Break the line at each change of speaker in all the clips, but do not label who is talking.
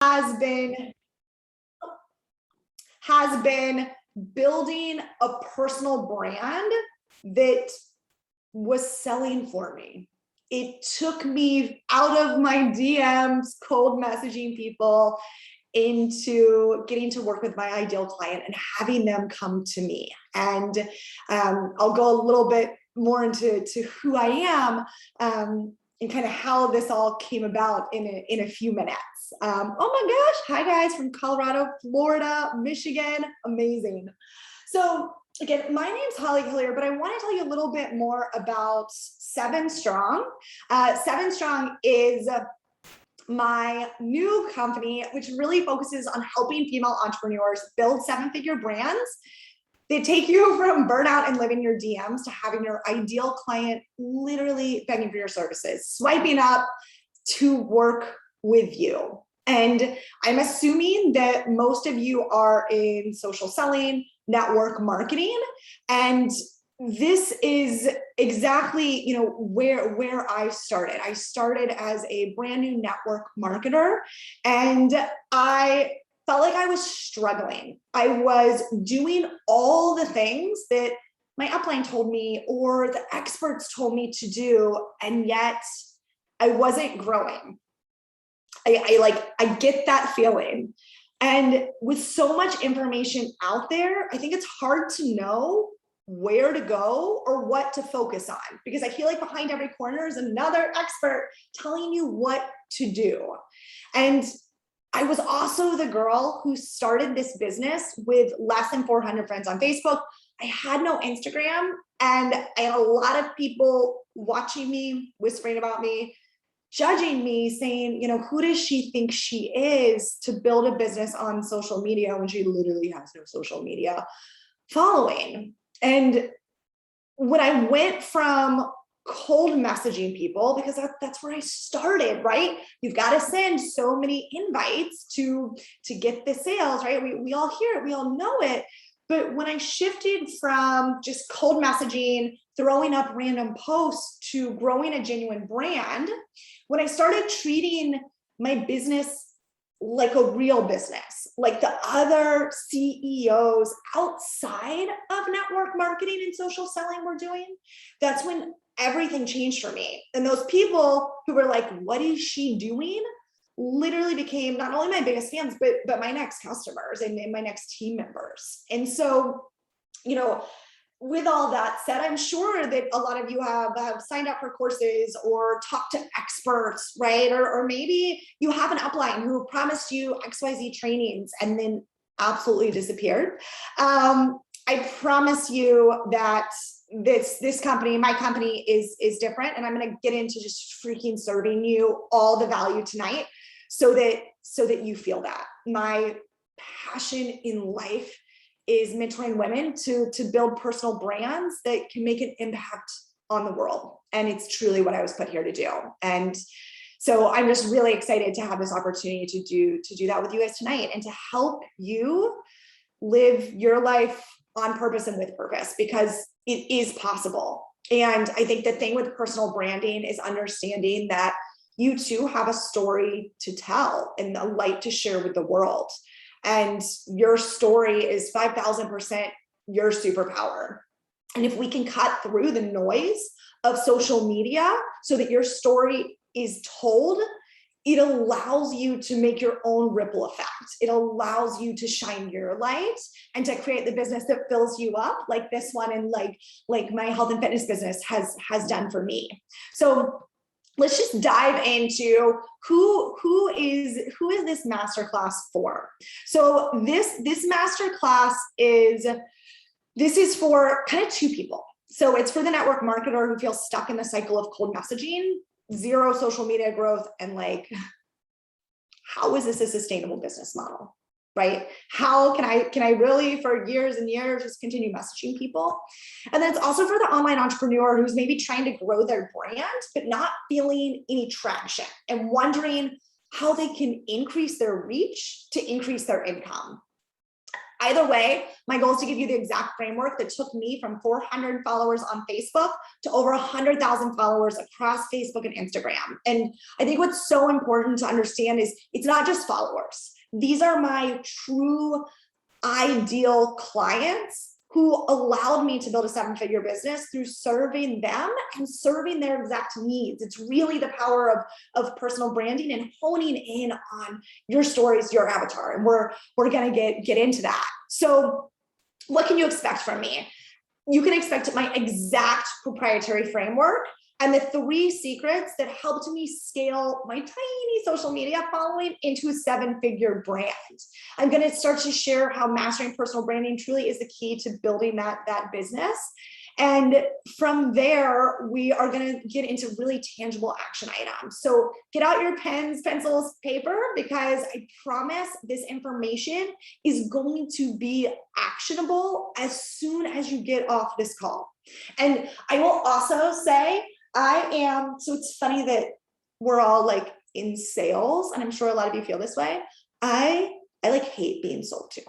has been building a personal brand that was selling for me. It took me out of my DMs, cold messaging people, into getting to work with my ideal client and having them come to me. And I'll go a little bit more into who I am and kind of how this all came about in a few minutes. Oh my gosh, hi guys from Colorado, Florida, Michigan, amazing. So again, my name's Holly Hillyer, but I want to tell you a little bit more about 7 Strong. 7 Strong is my new company, which really focuses on helping female entrepreneurs build 7-figure brands. They take you from burnout and living your DMs to having your ideal client literally begging for your services, swiping up to work with you. And I'm assuming that most of you are in social selling, network marketing, and this is exactly, where I started. I started as a brand new network marketer, and I felt like I was struggling. I was doing all the things that my upline told me or the experts told me to do, and yet I wasn't growing. I get that feeling. And with so much information out there, I think it's hard to know where to go or what to focus on, because I feel like behind every corner is another expert telling you what to do. And I was also the girl who started this business with less than 400 friends on Facebook. I had no Instagram, and I had a lot of people watching me, whispering about me, judging me, saying, who does she think she is to build a business on social media when she literally has no social media following? And when I went from cold messaging people, because that's where I started, right? You've got to send so many invites to get the sales, right? We all hear it, we all know it. But when I shifted from just cold messaging, throwing up random posts to growing a genuine brand, when I started treating my business like a real business, like the other CEOs outside of network marketing and social selling were doing, that's when everything changed for me. And those people who were like, what is she doing? Literally became not only my biggest fans, but my next customers and my next team members. And so, with all that said, I'm sure that a lot of you have signed up for courses or talked to experts, right? Or maybe you have an upline who promised you XYZ trainings and then absolutely disappeared. I promise you that this company, my company is different, and I'm going to get into just freaking serving you all the value tonight so that you feel that. My passion in life is mentoring women to build personal brands that can make an impact on the world. And it's truly what I was put here to do. And so I'm just really excited to have this opportunity to do that with you guys tonight and to help you live your life on purpose and with purpose, because it is possible. And I think the thing with personal branding is understanding that you too have a story to tell and a light to share with the world. And your story is 5,000% your superpower. And if we can cut through the noise of social media so that your story is told, it allows you to make your own ripple effect. It allows you to shine your light and to create the business that fills you up, like this one and like my health and fitness business has done for me. So let's just dive into who is this masterclass for. So this masterclass is for kind of 2 people. So it's for the network marketer who feels stuck in the cycle of cold messaging, 0 social media growth, and how is this a sustainable business model, right? How can I really for years and years just continue messaging people? And then it's also for the online entrepreneur who's maybe trying to grow their brand, but not feeling any traction and wondering how they can increase their reach to increase their income. Either way, my goal is to give you the exact framework that took me from 400 followers on Facebook to over 100,000 followers across Facebook and Instagram. And I think what's so important to understand is it's not just followers. These are my true ideal clients who allowed me to build a 7-figure business through serving them and serving their exact needs. It's really the power of personal branding and honing in on your stories, your avatar. And we're gonna get into that. So what can you expect from me? You can expect my exact proprietary framework and the 3 secrets that helped me scale my tiny social media following into a 7-figure brand. I'm going to start to share how mastering personal branding truly is the key to building that business. And from there, we are going to get into really tangible action items. So get out your pens, pencils, paper, because I promise this information is going to be actionable as soon as you get off this call. And I will also say, so it's funny that we're all like in sales, and I'm sure a lot of you feel this way. I like hate being sold to.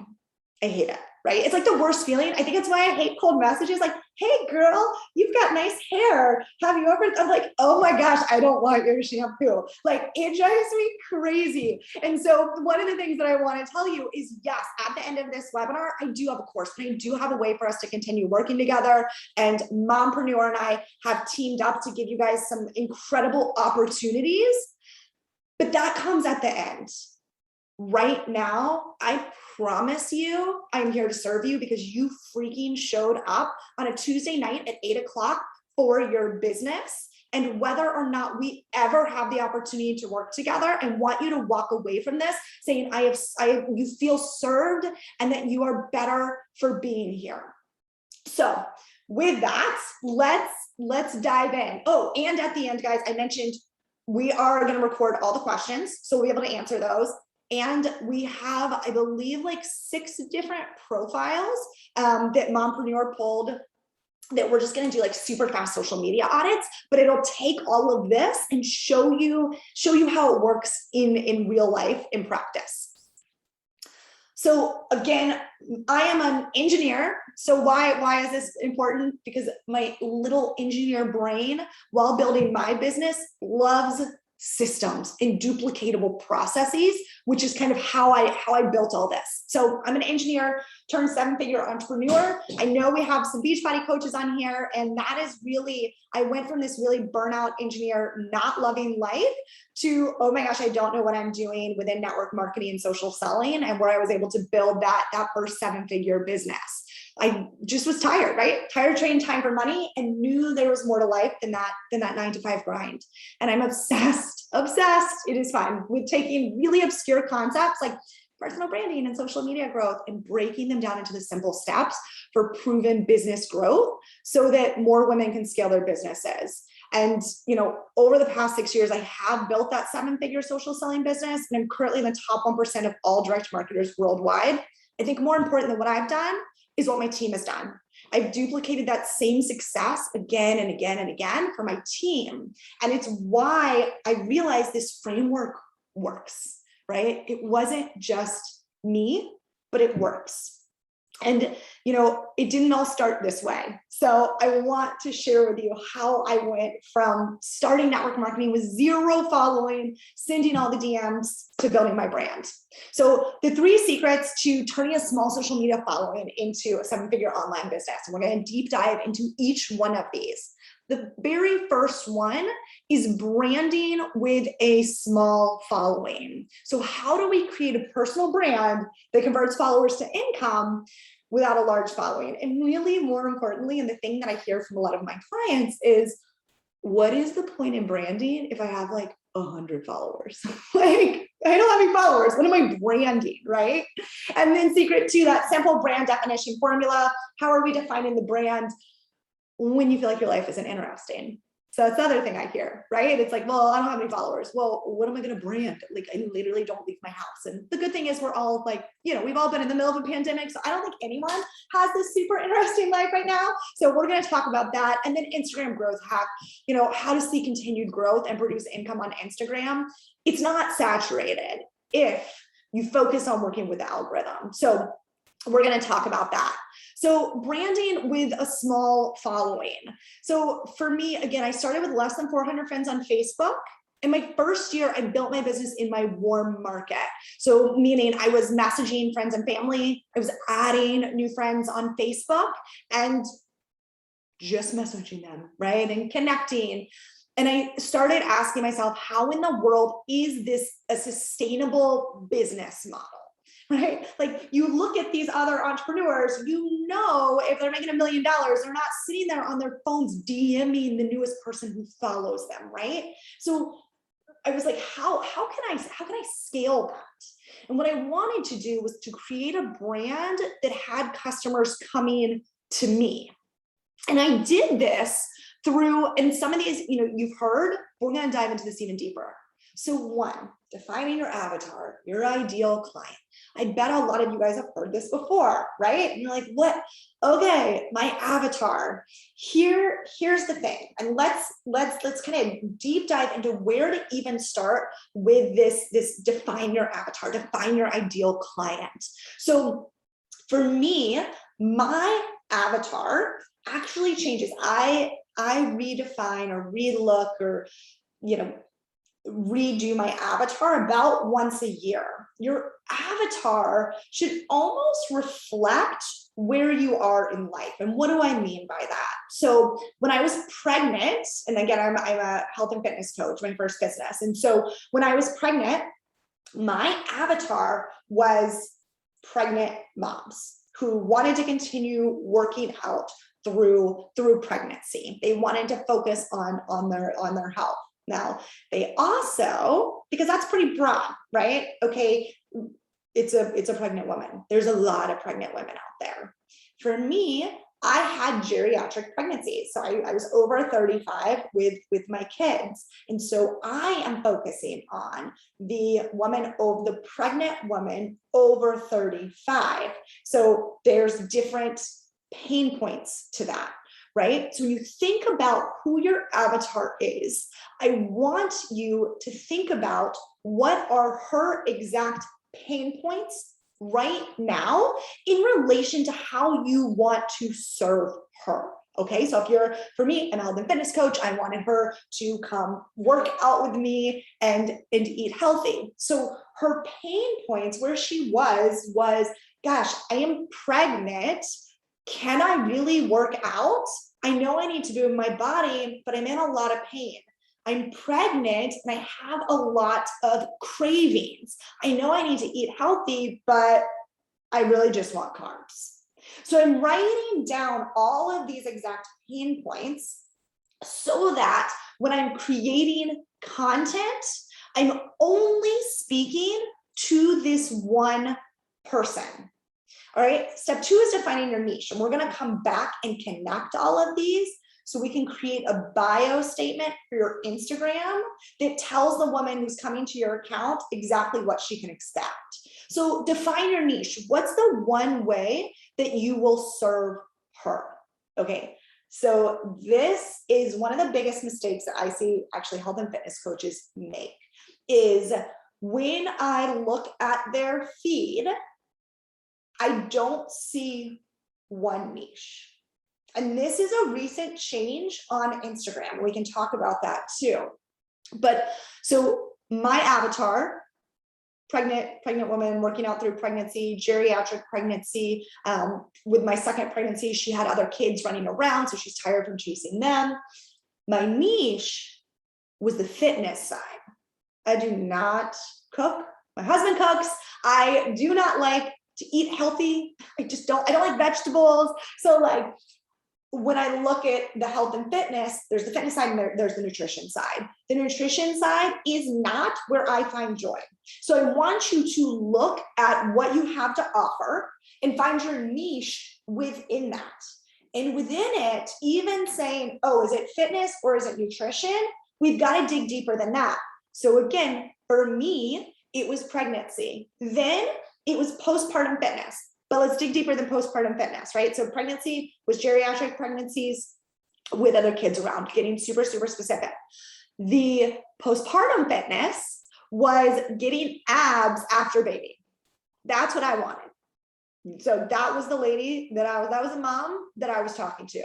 I hate it, right? It's like the worst feeling. I think it's why I hate cold messages like, hey girl, you've got nice hair. Have you ever, I'm like, oh my gosh, I don't want your shampoo. Like it drives me crazy. And so one of the things that I want to tell you is yes, at the end of this webinar, I do have a course, and I do have a way for us to continue working together. And Mompreneur and I have teamed up to give you guys some incredible opportunities, but that comes at the end. Right now, I promise you, I'm here to serve you because you freaking showed up on a Tuesday night at 8 o'clock for your business. And whether or not we ever have the opportunity to work together, I want you to walk away from this saying, you feel served and that you are better for being here. So with that, let's dive in. Oh, and at the end, guys, I mentioned we are going to record all the questions, so we'll be able to answer those. And we have, I believe, like 6 different profiles that Mompreneur pulled that we're just going to do like super fast social media audits, but it'll take all of this and show you how it works in real life, in practice. So again, I am an engineer. So why is this important? Because my little engineer brain, while building my business, loves systems and duplicatable processes, which is kind of how I built all this. So I'm an engineer turned 7-figure entrepreneur. I know we have some Beachbody coaches on here, and that is really, I went from this really burnout engineer, not loving life, to, oh my gosh, I don't know what I'm doing within network marketing and social selling, and where I was able to build that first 7-figure business. I just was tired, right? Tired of trading time for money, and knew there was more to life than that 9-to-5 grind. And I'm obsessed, it is fun, with taking really obscure concepts like personal branding and social media growth and breaking them down into the simple steps for proven business growth so that more women can scale their businesses. And, over the past 6 years, I have built that 7-figure social selling business, and I'm currently in the top 1% of all direct marketers worldwide. I think more important than what I've done is what my team has done. I've duplicated that same success again and again and again for my team. And it's why I realized this framework works, right? It wasn't just me, but it works. And, it didn't all start this way. So I want to share with you how I went from starting network marketing with 0 following, sending all the DMs, to building my brand. So the 3 secrets to turning a small social media following into a 7-figure online business. And we're going to deep dive into each one of these. The very first one is branding with a small following. So how do we create a personal brand that converts followers to income without a large following? And really, more importantly, and the thing that I hear from a lot of my clients is, what is the point in branding if I have like 100 followers? Like, I don't have any followers. What am I branding, right? And then secret 2, that simple brand definition formula. How are we defining the brand when you feel like your life isn't interesting? So that's the other thing I hear, right? It's like, well, I don't have any followers. Well, what am I going to brand? Like, I literally don't leave my house. And the good thing is we're all like, we've all been in the middle of a pandemic. So I don't think anyone has this super interesting life right now. So we're going to talk about that. And then Instagram growth hack, how to see continued growth and produce income on Instagram. It's not saturated if you focus on working with the algorithm. So we're going to talk about that. So branding with a small following. So for me, again, I started with less than 400 friends on Facebook. In my first year, I built my business in my warm market. So meaning I was messaging friends and family, I was adding new friends on Facebook and just messaging them, right? And connecting. And I started asking myself, how in the world is this a sustainable business model? Right? Like you look at these other entrepreneurs, you know, if they're making $1 million, they're not sitting there on their phones DMing the newest person who follows them, right? So I was like, how can I scale that? And what I wanted to do was to create a brand that had customers coming to me. And I did this through, and some of these, you've heard, we're going to dive into this even deeper. So one, defining your avatar, your ideal client. I bet a lot of you guys have heard this before, right? And you're like, what? Okay, my avatar. Here's the thing. And let's kind of deep dive into where to even start with this define your avatar, define your ideal client. So for me, my avatar actually changes. I redefine or relook or, redo my avatar about once a year. Your avatar should almost reflect where you are in life. And what do I mean by that? So when I was pregnant, and again, I'm a health and fitness coach, my first business. And so when I was pregnant, my avatar was pregnant moms who wanted to continue working out through pregnancy. They wanted to focus on their health. Now, they also, because that's pretty broad, right? Okay, it's a pregnant woman. There's a lot of pregnant women out there. For me, I had geriatric pregnancies. So I was over 35 with my kids. And so I am focusing on the pregnant woman over 35. So there's different pain points to that. Right? So when you think about who your avatar is, I want you to think about what are her exact pain points right now in relation to how you want to serve her. Okay, so for me, I'm a health and fitness coach. I wanted her to come work out with me and eat healthy. So her pain points where she was, gosh, I am pregnant. Can I really work out? I know I need to do it in my body, but I'm in a lot of pain. I'm pregnant and I have a lot of cravings. I know I need to eat healthy, but I really just want carbs. So I'm writing down all of these exact pain points so that when I'm creating content, I'm only speaking to this one person. All right, step 2 is defining your niche. And we're going to come back and connect all of these so we can create a bio statement for your Instagram that tells the woman who's coming to your account exactly what she can expect. So define your niche. What's the one way that you will serve her? Okay, so this is one of the biggest mistakes that I see actually health and fitness coaches make is when I look at their feed, I don't see one niche. And this is a recent change on Instagram. We can talk about that too. But so my avatar, pregnant woman working out through pregnancy, geriatric pregnancy. With my second pregnancy, she had other kids running around, so she's tired from chasing them. My niche was the fitness side. I do not cook. My husband cooks. I do not like to eat healthy. I don't like vegetables. So like when I look at the health and fitness, there's the fitness side and there's the nutrition side. The nutrition side is not where I find joy. So I want you to look at what you have to offer and find your niche within that. And within it, even saying, oh, is it fitness or is it nutrition? We've got to dig deeper than that. So again, for me, it was pregnancy. Then it was postpartum fitness, but let's dig deeper than postpartum fitness, right? So pregnancy was geriatric pregnancies with other kids around, getting super, super specific. The postpartum fitness was getting abs after baby. That's what I wanted. So that was the lady that was a mom that I was talking to.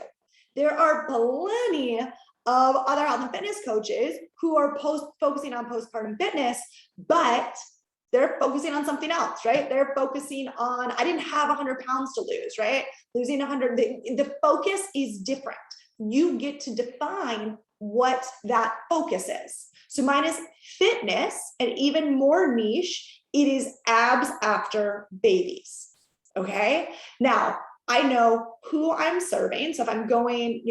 There are plenty of other health and fitness coaches who are focusing on postpartum fitness, but they're focusing on something else, right? They're focusing on, I didn't have 100 pounds to lose, right? Losing 100, the focus is different. You get to define what that focus is. So mine is fitness, and even more niche, it is abs after babies. Okay. Now I know who I'm serving. So if I'm going,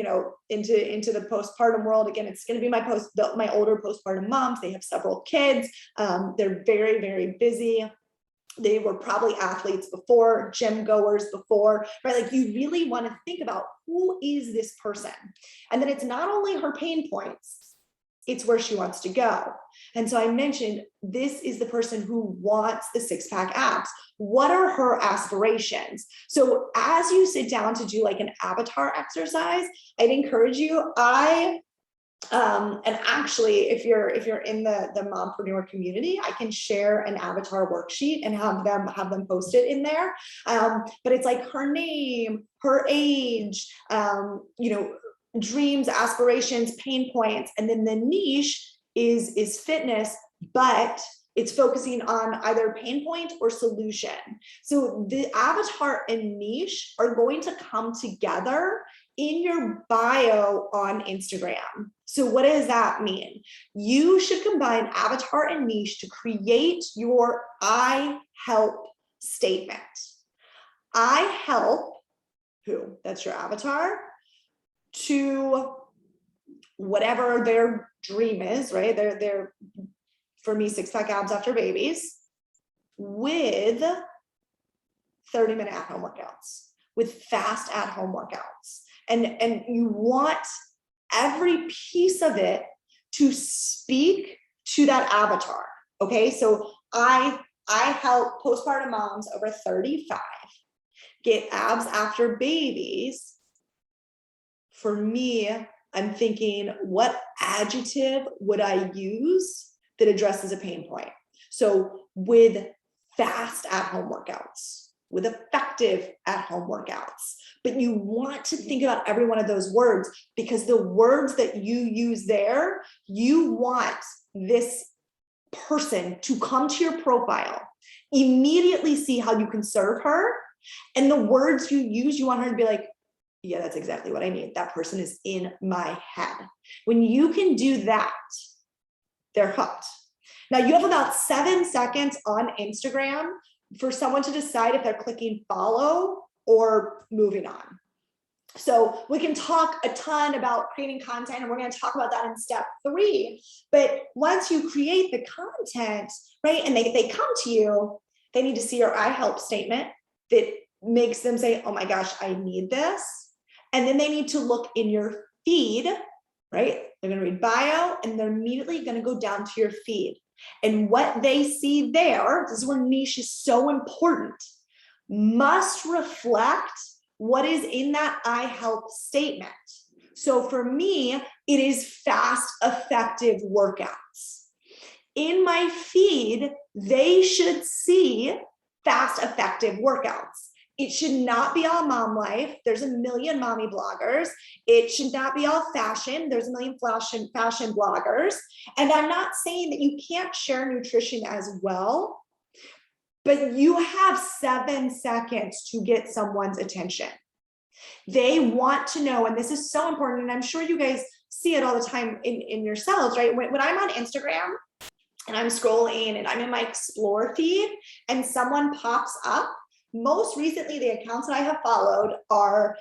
into the postpartum world, again, it's going to be my older postpartum moms. They have several kids. They're very, very busy. They were probably athletes before, gym goers before, right? Like you really want to think about who is this person? And then it's not only her pain points, it's where she wants to go. And so I mentioned, this is the person who wants the six-pack abs. What are her aspirations? So as you sit down to do like an avatar exercise, I'd encourage you, and actually, if you're in the mompreneur community, I can share an avatar worksheet and have them posted in there. But it's like her name, her age, dreams, aspirations, pain points, and then the niche is fitness, but it's focusing on either pain point or solution. So the avatar and niche are going to come together in your bio on Instagram. So what does that mean? You should combine avatar and niche to create your I help statement. I help who? That's your avatar, to whatever their dream is, right? They're for me, six-pack abs after babies, with 30-minute at-home workouts, with fast at-home workouts. And you want every piece of it to speak to that avatar. Okay. So I help postpartum moms over 35 get abs after babies. For me, I'm thinking, what adjective would I use that addresses a pain point? So with fast at-home workouts, with effective at-home workouts. But you want to think about every one of those words, because the words that you use there, you want this person to come to your profile, immediately see how you can serve her. And the words you use, you want her to be like, yeah, that's exactly what I need. That person is in my head. When you can do that, they're hooked. Now you have about 7 seconds on Instagram for someone to decide if they're clicking follow or moving on. So we can talk a ton about creating content, and we're going to talk about that in step 3. But once you create the content, right, and they come to you, they need to see your I help statement that makes them say, oh my gosh, I need this. And then they need to look in your feed, right? They're going to read bio, and they're immediately going to go down to your feed. And what they see there, this is where niche is so important, must reflect what is in that I help statement. So for me, it is fast, effective workouts. In my feed, they should see fast, effective workouts. It should not be all mom life. There's a million mommy bloggers. It should not be all fashion. There's a million fashion bloggers. And I'm not saying that you can't share nutrition as well, but you have 7 seconds to get someone's attention. They want to know, and this is so important, and I'm sure you guys see it all the time in yourselves, right? When I'm on Instagram and I'm scrolling and I'm in my explore feed and someone pops up, most recently, the accounts that I have followed are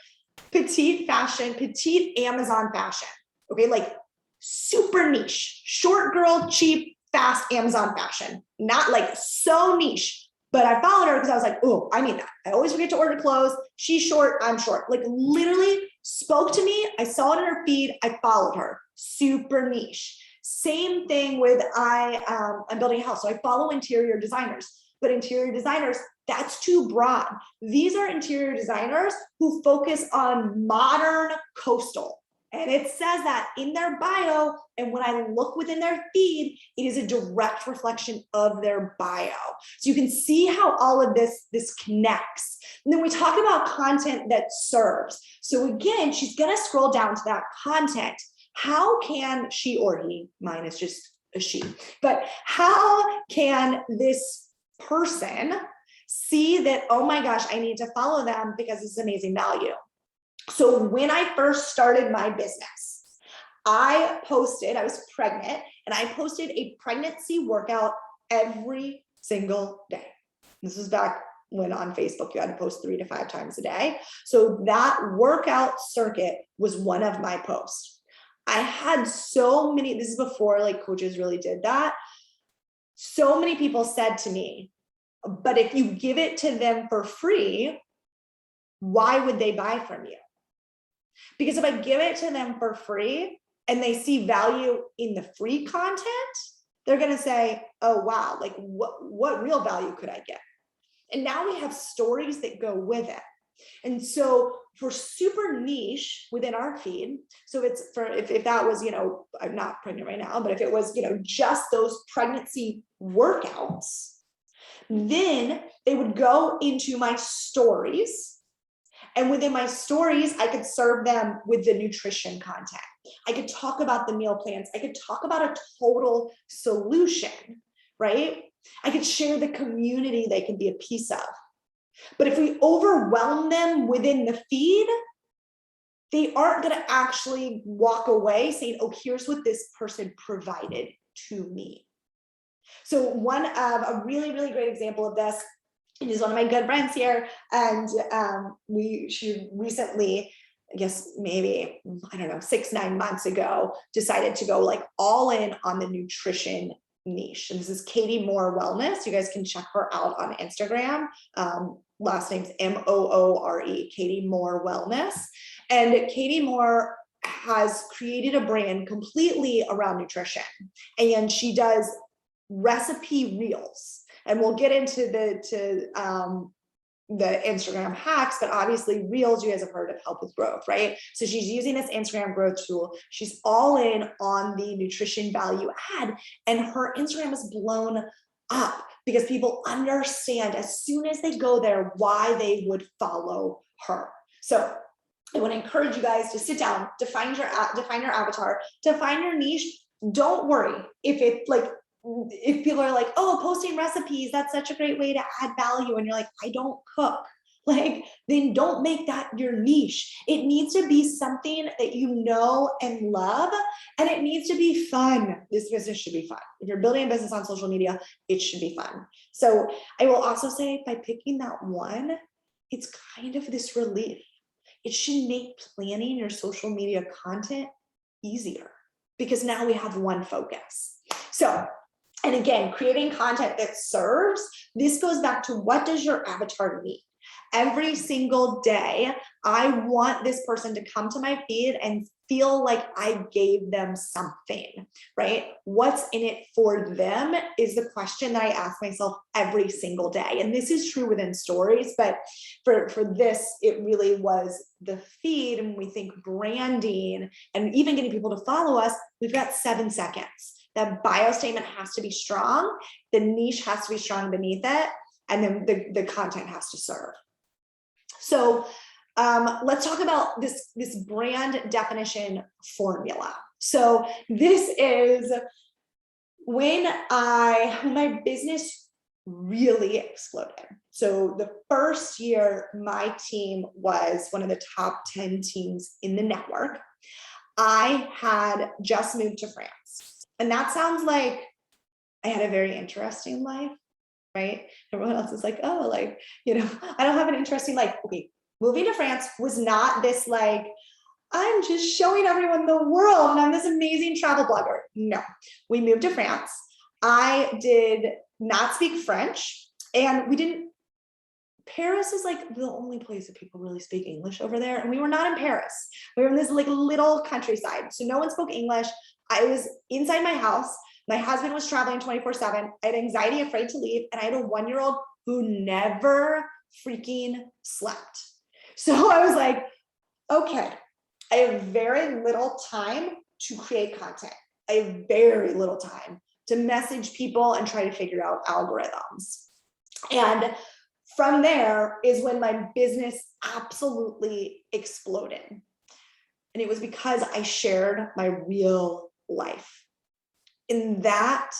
petite fashion, petite Amazon fashion. Okay, like super niche, short girl, cheap, fast Amazon fashion. Not like so niche, but I followed her because I was like, oh, I need that. I always forget to order clothes. She's short, I'm short. Like literally spoke to me. I saw it in her feed. I followed her. Super niche. Same thing with I'm building a house. So I follow interior designers, but interior designers, that's too broad. These are interior designers who focus on modern coastal. And it says that in their bio. And when I look within their feed, it is a direct reflection of their bio. So you can see how all of this connects. And then we talk about content that serves. So again, she's going to scroll down to that content. How can she or he, mine is just a she, but how can this person see that, oh my gosh, I need to follow them because it's amazing value? So when I first started my business, I was pregnant, and I posted a pregnancy workout every single day. This was back when on Facebook, you had to post 3 to 5 times a day. So that workout circuit was one of my posts. I had so many, this is before like coaches really did that. So many people said to me, but if you give it to them for free, why would they buy from you? Because if I give it to them for free and they see value in the free content, they're going to say, oh, wow, like what real value could I get? And now we have stories that go with it. And so for super niche within our feed, so it's for, if that was, you know, I'm not pregnant right now, but if it was, you know, just those pregnancy workouts, then they would go into my stories. And within my stories, I could serve them with the nutrition content. I could talk about the meal plans. I could talk about a total solution, right? I could share the community they can be a piece of. But if we overwhelm them within the feed, they aren't going to actually walk away saying, oh, here's what this person provided to me. So one of a really, really great example of this is one of my good friends here. And she recently, I guess maybe, I don't know, 6-9 months ago, decided to go like all in on the nutrition niche. And this is Katie Moore Wellness. You guys can check her out on Instagram. Last name's Moore, Katie Moore Wellness. And Katie Moore has created a brand completely around nutrition. And she does recipe reels. And we'll get into the Instagram hacks, but obviously reels, you guys have heard of help with growth, right? So she's using this Instagram growth tool. She's all in on the nutrition value add, and her Instagram is blown up because people understand as soon as they go there why they would follow her. So I want to encourage you guys to sit down, define your avatar, define your niche. Don't worry if people are like, oh, posting recipes, that's such a great way to add value. And you're like, I don't cook. Like, then don't make that your niche. It needs to be something that you know and love, and it needs to be fun. This business should be fun. If you're building a business on social media, it should be fun. So I will also say, by picking that one, it's kind of this relief. It should make planning your social media content easier because now we have one focus. So, and again, creating content that serves, this goes back to what does your avatar need? Every single day, I want this person to come to my feed and feel like I gave them something, right? What's in it for them is the question that I ask myself every single day. And this is true within stories, but for this, it really was the feed. And when we think branding and even getting people to follow us, we've got 7 seconds. That bio statement has to be strong. The niche has to be strong beneath it. And then the content has to serve. So let's talk about this brand definition formula. So this is when my business really exploded. So the first year, my team was one of the top 10 teams in the network. I had just moved to France. And that sounds like I had a very interesting life, right? Everyone else is like, oh, like, you know, I don't have an interesting life. Okay, moving to France was not this like, I'm just showing everyone the world and I'm this amazing travel blogger. No, we moved to France. I did not speak French, and Paris is like the only place that people really speak English over there. And we were not in Paris. We were in this like little countryside. So no one spoke English. I was inside my house. My husband was traveling 24/7. I had anxiety, afraid to leave. And I had a 1-year-old who never freaking slept. So I was like, okay, I have very little time to create content. I have very little time to message people and try to figure out algorithms. And From there is when my business absolutely exploded. And it was because I shared my real life. And that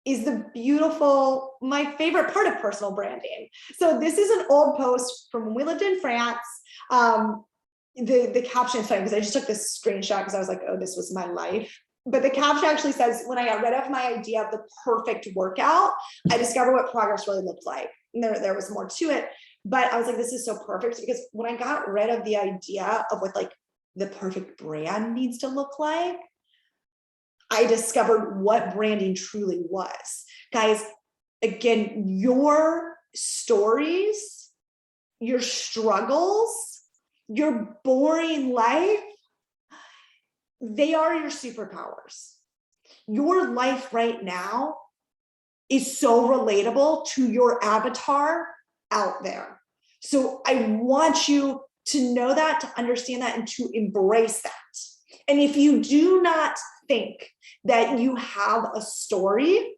is the beautiful, my favorite part of personal branding. So this is an old post from when we lived in France. The caption is funny because I just took this screenshot because I was like, oh, this was my life. But the caption actually says, when I got rid of my idea of the perfect workout, I discovered what progress really looked like. And there was more to it. But I was like, this is so perfect, because when I got rid of the idea of what like the perfect brand needs to look like, I discovered what branding truly was. Guys, again, your stories, your struggles, your boring life, they are your superpowers. Your life right now is so relatable to your avatar out there. So I want you to know that, to understand that, and to embrace that. And if you do not think that you have a story,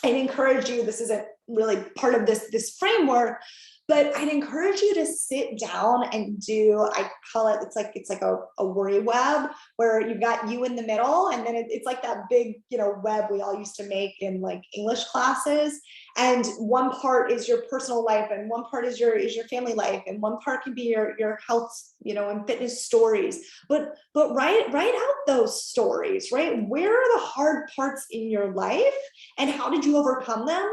I'd encourage you, this isn't really part of this framework, but I'd encourage you to sit down and do, I call it, it's like a worry web, where you've got you in the middle, and then it's like that big, web we all used to make in like English classes. And one part is your personal life, and one part is your family life, and one part can be your health, and fitness stories. But write out those stories, right? Where are the hard parts in your life, and how did you overcome them?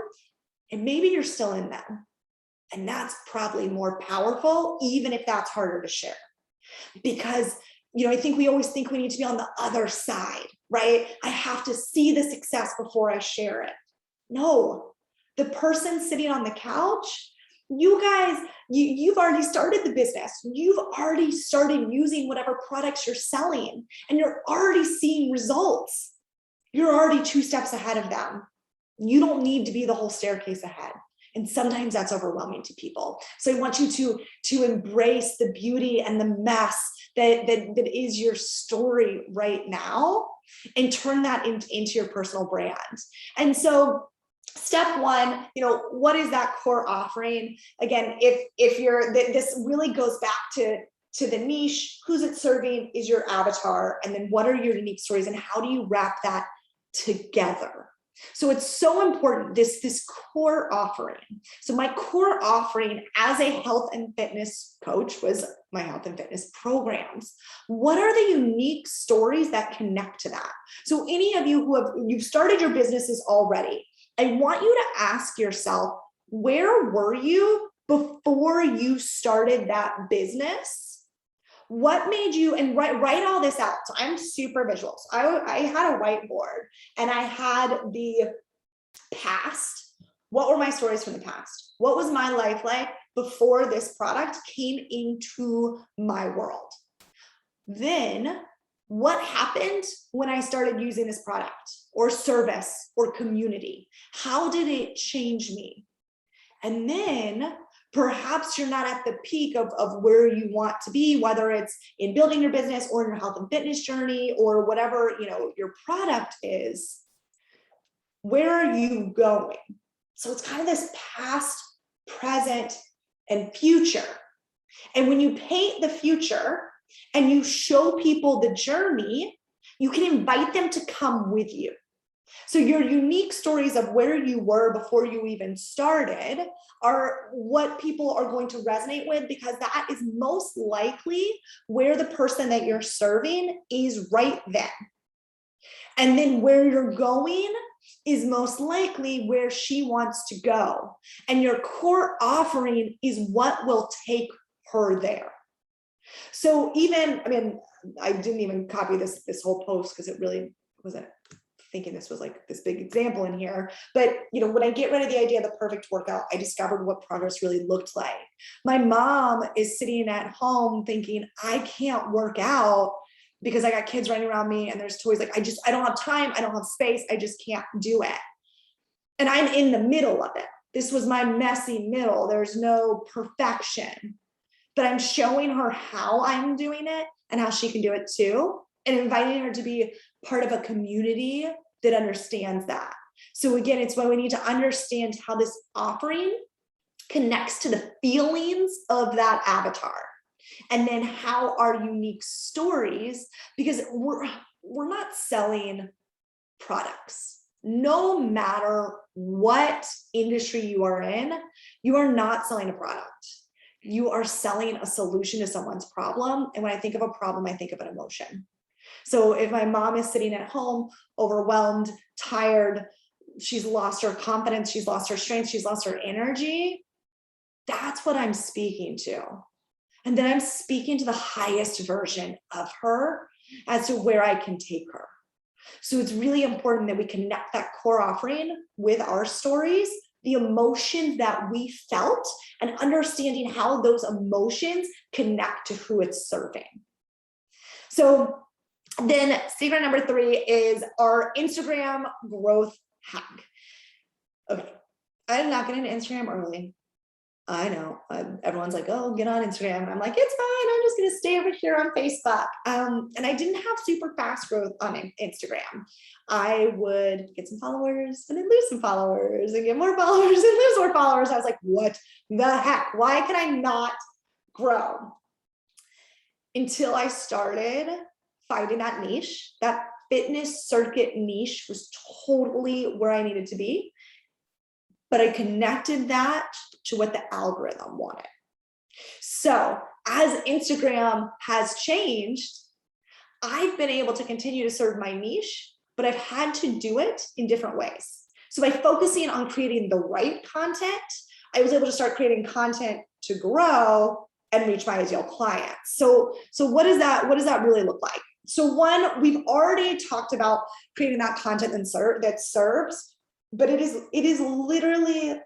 And maybe you're still in them. And that's probably more powerful, even if that's harder to share. Because, I think we always think we need to be on the other side, right? I have to see the success before I share it. No, the person sitting on the couch, you guys, you've already started the business. You've already started using whatever products you're selling, and you're already seeing results. You're already 2 steps ahead of them. You don't need to be the whole staircase ahead. And sometimes that's overwhelming to people. So I want you to embrace the beauty and the mess that is your story right now, and turn that into your personal brand. And so step one, what is that core offering? Again, if you're, this really goes back to the niche, who's it serving, is your avatar, and then what are your unique stories, and how do you wrap that together? So it's so important, this core offering. So my core offering as a health and fitness coach was my health and fitness programs. What are the unique stories that connect to that? So any of you you've started your businesses already, I want you to ask yourself, where were you before you started that business? What made you, and write all this out. So I'm super visual. So I had a whiteboard, and I had the past. What were my stories from the past? What was my life like before this product came into my world? Then what happened when I started using this product or service or community? How did it change me? And then perhaps you're not at the peak of where you want to be, whether it's in building your business or in your health and fitness journey, or whatever your product is. Where are you going? So it's kind of this past, present, and future. And when you paint the future and you show people the journey, you can invite them to come with you. So your unique stories of where you were before you even started are what people are going to resonate with, because that is most likely where the person that you're serving is right then. And then where you're going is most likely where she wants to go. And your core offering is what will take her there. So I didn't even copy this whole post because it really wasn't thinking this was like this big example in here. But when I get rid of the idea of the perfect workout, I discovered what progress really looked like. My mom is sitting at home thinking, I can't work out because I got kids running around me and there's toys. Like, I don't have time. I don't have space. I just can't do it. And I'm in the middle of it. This was my messy middle. There's no perfection, but I'm showing her how I'm doing it and how she can do it too, and inviting her to be part of a community that understands that. So again, it's why we need to understand how this offering connects to the feelings of that avatar. And then how our unique stories, because we're not selling products. No matter what industry you are in, you are not selling a product. You are selling a solution to someone's problem. And when I think of a problem, I think of an emotion. So if my mom is sitting at home, overwhelmed, tired, she's lost her confidence, she's lost her strength, she's lost her energy, that's what I'm speaking to. And then I'm speaking to the highest version of her as to where I can take her. So it's really important that we connect that core offering with our stories, the emotions that we felt, and understanding how those emotions connect to who it's serving. So then secret number 3 is our Instagram growth hack. Okay, I'm not getting into Instagram early. I know everyone's like, oh, get on Instagram. And I'm like, it's fine. I'm just going to stay over here on Facebook. And I didn't have super fast growth on Instagram. I would get some followers and then lose some followers and get more followers and lose more followers. I was like, what the heck? Why can I not grow? Until I started finding that niche. That fitness circuit niche was totally where I needed to be. But I connected that to what the algorithm wanted. So as Instagram has changed, I've been able to continue to serve my niche, but I've had to do it in different ways. So by focusing on creating the right content, I was able to start creating content to grow and reach my ideal clients. So what does that really look like? So one, we've already talked about creating that content that serves, but it is literally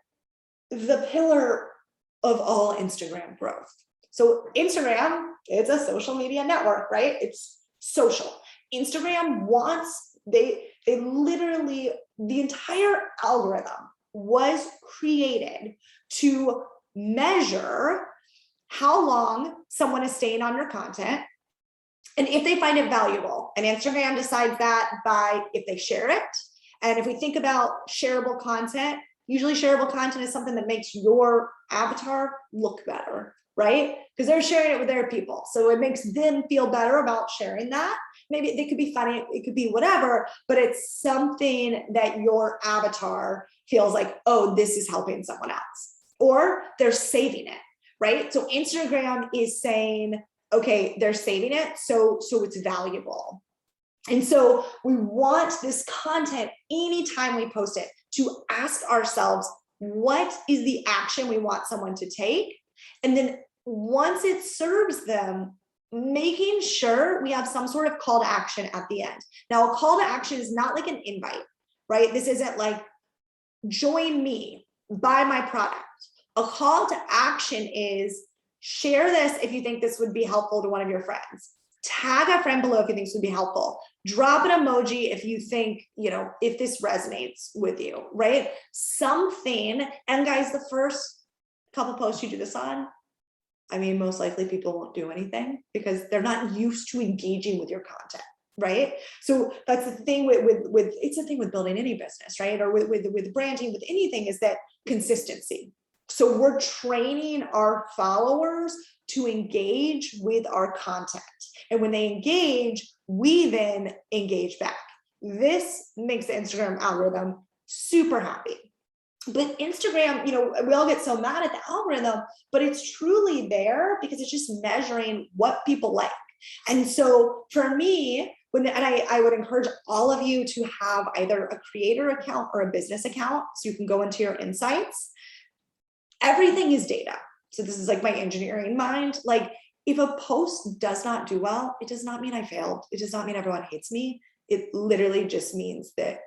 the pillar of all Instagram growth. So Instagram, it's a social media network, right? It's social. Instagram wants, they literally, the entire algorithm was created to measure how long someone is staying on your content and if they find it valuable. And Instagram decides that by if they share it. And if we think about shareable content, usually shareable content is something that makes your avatar look better, right? Because they're sharing it with their people. So it makes them feel better about sharing that. Maybe it could be funny, it could be whatever, but it's something that your avatar feels like, oh, this is helping someone else. Or they're saving it, right? So Instagram is saying, okay, they're saving it, so it's valuable. And so we want this content, anytime we post it, to ask ourselves, what is the action we want someone to take? And then once it serves them, making sure we have some sort of call to action at the end. Now, a call to action is not like an invite, right? This isn't like, join me, buy my product. A call to action is, share this if you think this would be helpful to one of your friends. Tag a friend below if you think this would be helpful. Drop an emoji if you think, if this resonates with you, right? Something, and guys, the first couple posts you do this on, I mean, most likely people won't do anything because they're not used to engaging with your content, right? So that's the thing with it's the thing with building any business, right? Or with branding, with anything, is that consistency. So we're training our followers to engage with our content. And when they engage, we then engage back. This makes the Instagram algorithm super happy. But Instagram, we all get so mad at the algorithm, but it's truly there because it's just measuring what people like. And so for me, I would encourage all of you to have either a creator account or a business account so you can go into your insights. Everything is data. So this is like my engineering mind. Like, if a post does not do well, it does not mean I failed. It does not mean everyone hates me. It literally just means that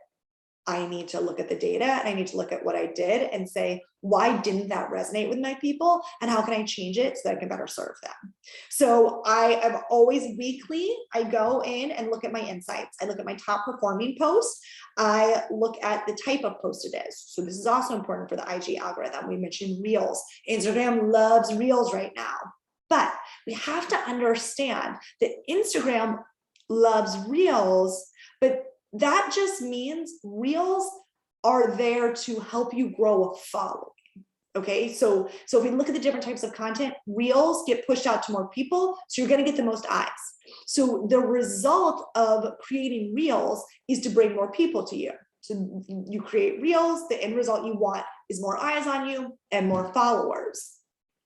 I need to look at the data and I need to look at what I did and say, why didn't that resonate with my people? And how can I change it so that I can better serve them? So I am always weekly, I go in and look at my insights. I look at my top performing posts. I look at the type of post it is. So this is also important for the IG algorithm. We mentioned Reels. Instagram loves Reels right now. But we have to understand that Instagram loves Reels, but that just means Reels are there to help you grow a following, Okay, so if we look at the different types of content, reels get pushed out to more people, so you're going to get the most eyes. So the result of creating reels is to bring more people to you. So you create reels, the end result you want is more eyes on you and more followers.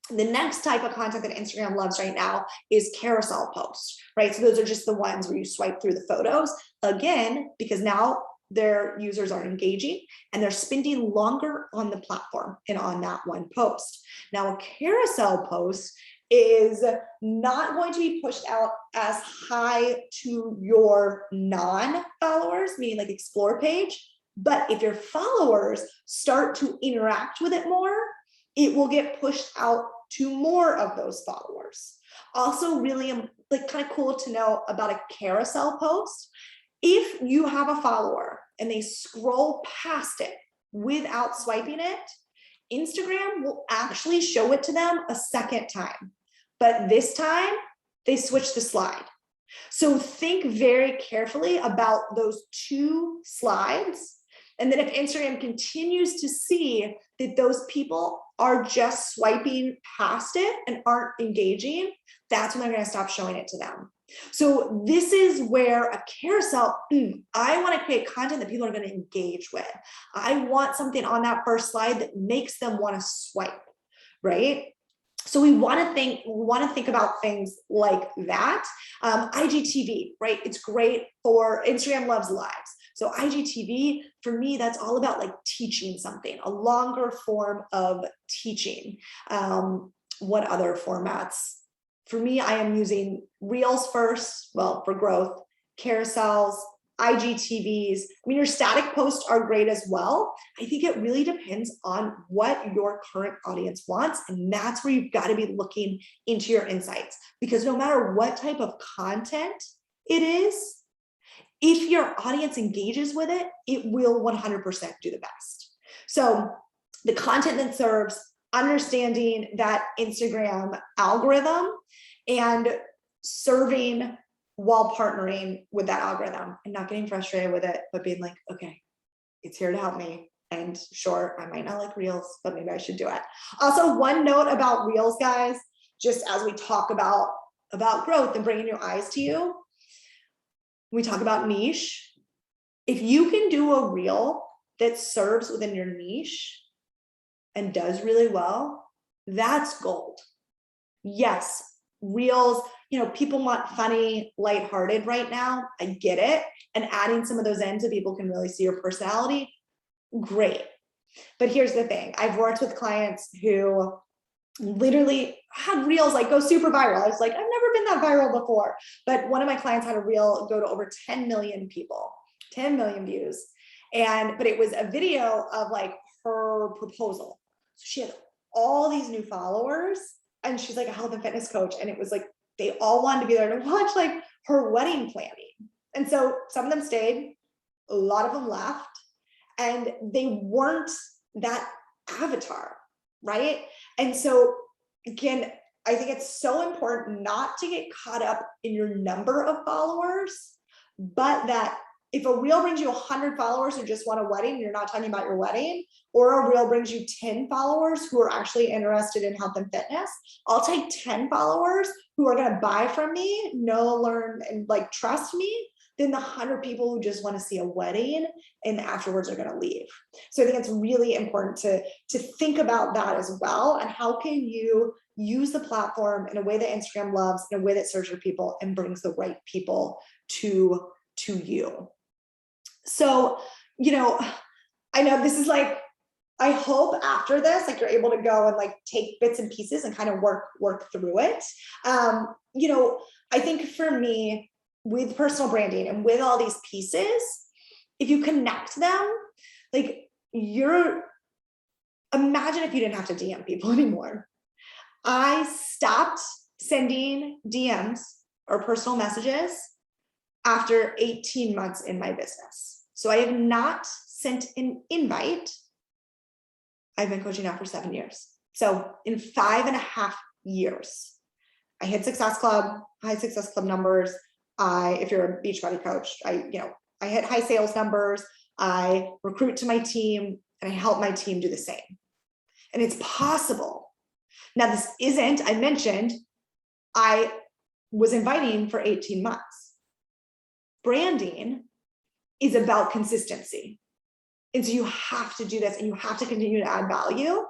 The next type of content that Instagram loves right now is carousel posts, right? So those are just the ones where you swipe through the photos, again, because now their users are engaging and they're spending longer on the platform and on that one post. Now, a carousel post is not going to be pushed out as high to your non-followers, meaning like explore page. But if your followers start to interact with it more, it will get pushed out to more of those followers. Also, really like kind of cool to know about a carousel post. If you have a follower and they scroll past it without swiping it, Instagram will actually show it to them a second time. But this time, they switch the slide. So think very carefully about those two slides. And then if Instagram continues to see that those people are just swiping past it and aren't engaging, that's when they're going to stop showing it to them. So this is where a carousel, I want to create content that people are going to engage with. I want something on that first slide that makes them want to swipe, right? So we want to think about things like that. IGTV, right? It's great for Instagram loves lives. So IGTV, for me, that's all about like teaching something, a longer form of teaching. What other formats? For me, I am using Reels first, well, for growth, carousels, IGTVs. I mean, your static posts are great as well. I think it really depends on what your current audience wants. And that's where you've got to be looking into your insights, because no matter what type of content it is, if your audience engages with it, it will 100% do the best. So the content that serves, understanding that Instagram algorithm and serving while partnering with that algorithm and not getting frustrated with it, but being like, okay, it's here to help me. And sure, I might not like Reels, but maybe I should do it. Also, one note about Reels, guys, just as we talk about growth and bringing your eyes to you, we talk about niche. If you can do a reel that serves within your niche and does really well, that's gold. Yes, reels, people want funny, lighthearted right now. I get it. And adding some of those in so people can really see your personality, great. But here's the thing. I've worked with clients who literally had reels like go super viral. I was like, I've never been that viral before. But one of my clients had a reel go to over 10 million people, 10 million views. But it was a video of like her proposal. So she had all these new followers and she's like a health and fitness coach. And it was like, they all wanted to be there to watch like her wedding planning. And so some of them stayed, a lot of them left, and they weren't that avatar, right? And so again, I think it's so important not to get caught up in your number of followers, but that if a reel brings you 100 followers who just want a wedding, you're not talking about your wedding, or a reel brings you 10 followers who are actually interested in health and fitness, I'll take 10 followers who are going to buy from me, know, learn, and like trust me, than the 100 people who just want to see a wedding and afterwards are going to leave. So I think it's really important to think about that as well. And how can you use the platform in a way that Instagram loves, in a way that serves your people and brings the right people to you. So, I know this is like, I hope after this, like you're able to go and like take bits and pieces and kind of work through it. I think for me, with personal branding and with all these pieces, if you connect them, like imagine if you didn't have to DM people anymore. I stopped sending DMs or personal messages after 18 months in my business. So I have not sent an invite. I've been coaching now for 7 years. So in 5.5 years, I hit Success Club, high Success Club numbers. If you're a Beachbody coach, I hit high sales numbers. I recruit to my team and I help my team do the same. and it's possible. Now, this isn't, I mentioned, I was inviting for 18 months. Branding is about consistency. And so you have to do this and you have to continue to add value.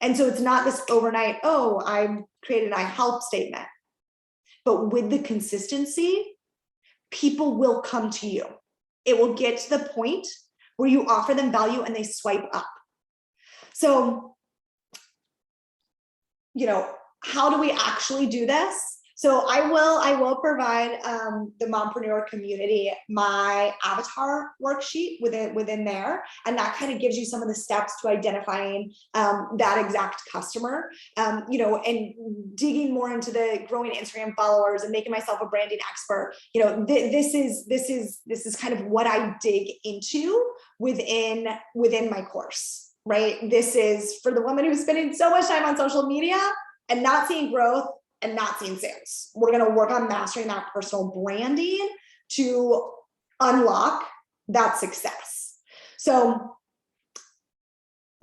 And so it's not this overnight, oh, I created an I help statement. But with the consistency, people will come to you. It will get to the point where you offer them value and they swipe up. So, how do we actually do this? So I will provide the mompreneur community my avatar worksheet within there, and that kind of gives you some of the steps to identifying that exact customer, and digging more into the growing Instagram followers and making myself a branding expert. This is kind of what I dig into within my course, right? This is for the woman who's spending so much time on social media and not seeing growth and not seeing sales. We're going to work on mastering that personal branding to unlock that success. So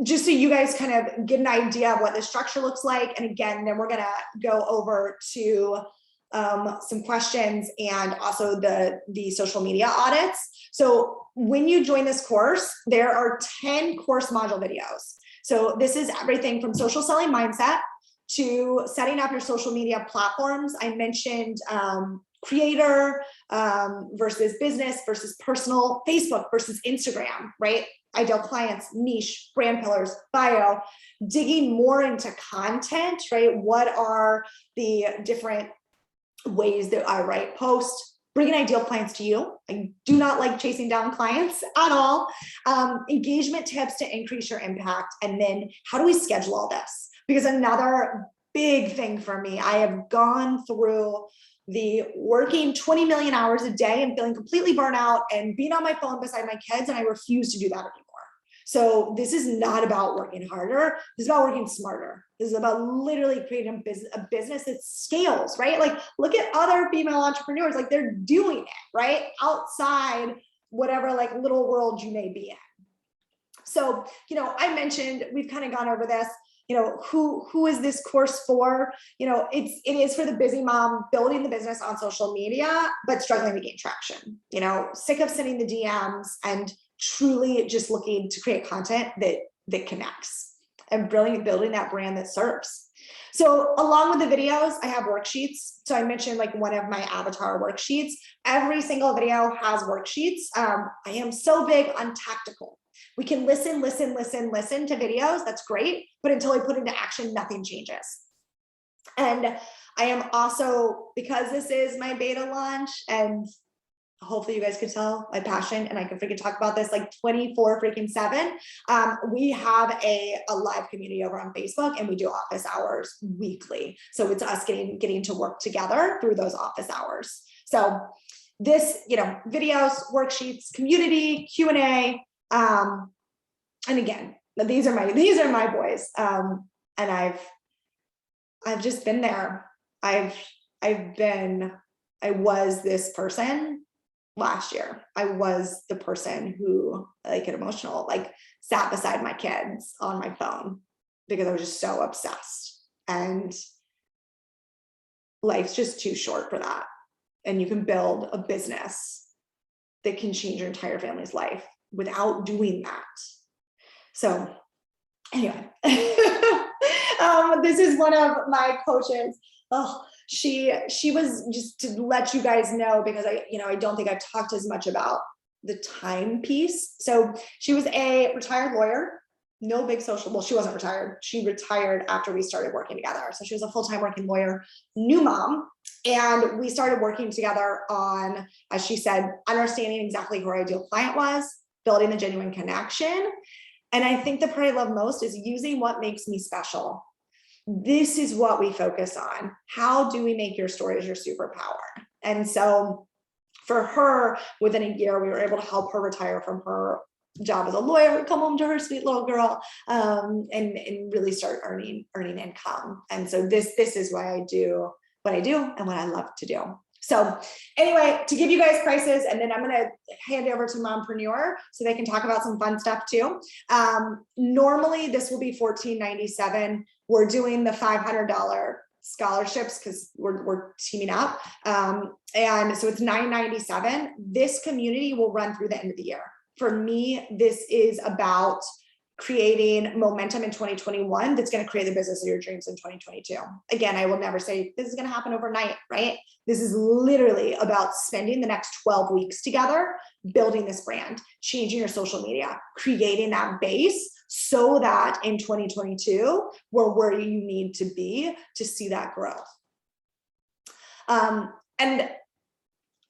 just so you guys kind of get an idea of what the structure looks like. And again, then we're going to go over to some questions and also the social media audits. So when you join this course, there are 10 course module videos. So this is everything from social selling mindset to setting up your social media platforms. I mentioned creator versus business versus personal, Facebook versus Instagram, right? Ideal clients, niche, brand pillars, bio, digging more into content, right? What are the different ways that I write posts, bringing ideal clients to you. I do not like chasing down clients at all. Engagement tips to increase your impact. And then how do we schedule all this? Because another big thing for me, I have gone through the working 20 million hours a day and feeling completely burnt out and being on my phone beside my kids, and I refuse to do that anymore. So this is not about working harder. This is about working smarter. This is about literally creating a business that scales, right? Like, look at other female entrepreneurs, like they're doing it, right? Outside whatever like little world you may be in. So, I mentioned, we've kind of gone over this, who is this course for? It is for the busy mom building the business on social media, but struggling to gain traction, sick of sending the DMs and truly just looking to create content that connects and building that brand that serves. So along with the videos, I have worksheets. So I mentioned like one of my avatar worksheets. Every single video has worksheets. I am so big on tactical. We can listen to videos. That's great. But until I put into action, nothing changes. And I am also, because this is my beta launch, and hopefully you guys could tell my passion, and I can freaking talk about this like 24/7. We have a live community over on Facebook, and we do office hours weekly. So it's us getting to work together through those office hours. So this, videos, worksheets, community, Q&A, and again, these are my boys. And I've just been there. I was this person last year. I was the person who get emotional, sat beside my kids on my phone because I was just so obsessed, and life's just too short for that. And you can build a business that can change your entire family's life without doing that. So anyway, this is one of my coaches. Oh, she was, just to let you guys know, because I don't think I've talked as much about the time piece. So she was a retired lawyer, no big social, well, she wasn't retired. She retired after we started working together. So she was a full-time working lawyer, new mom. And we started working together on, as she said, understanding exactly who our ideal client was, building the genuine connection. And I think the part I love most is using what makes me special. This is what we focus on. How do we make your stories your superpower? And so for her, within a year, we were able to help her retire from her job as a lawyer, come home to her sweet little girl, and really start earning income. And so this is why I do what I do and what I love to do. So anyway, to give you guys prices, and then I'm going to hand it over to Mompreneur so they can talk about some fun stuff too. Normally this will be $14.97. We're doing the $500 scholarships because we're teaming up. And so it's $9.97. This community will run through the end of the year. For me, this is about creating momentum in 2021 that's going to create the business of your dreams in 2022. Again, I will never say this is going to happen overnight, right? This is literally about spending the next 12 weeks together, building this brand, changing your social media, creating that base so that in 2022, we're where you need to be to see that growth. And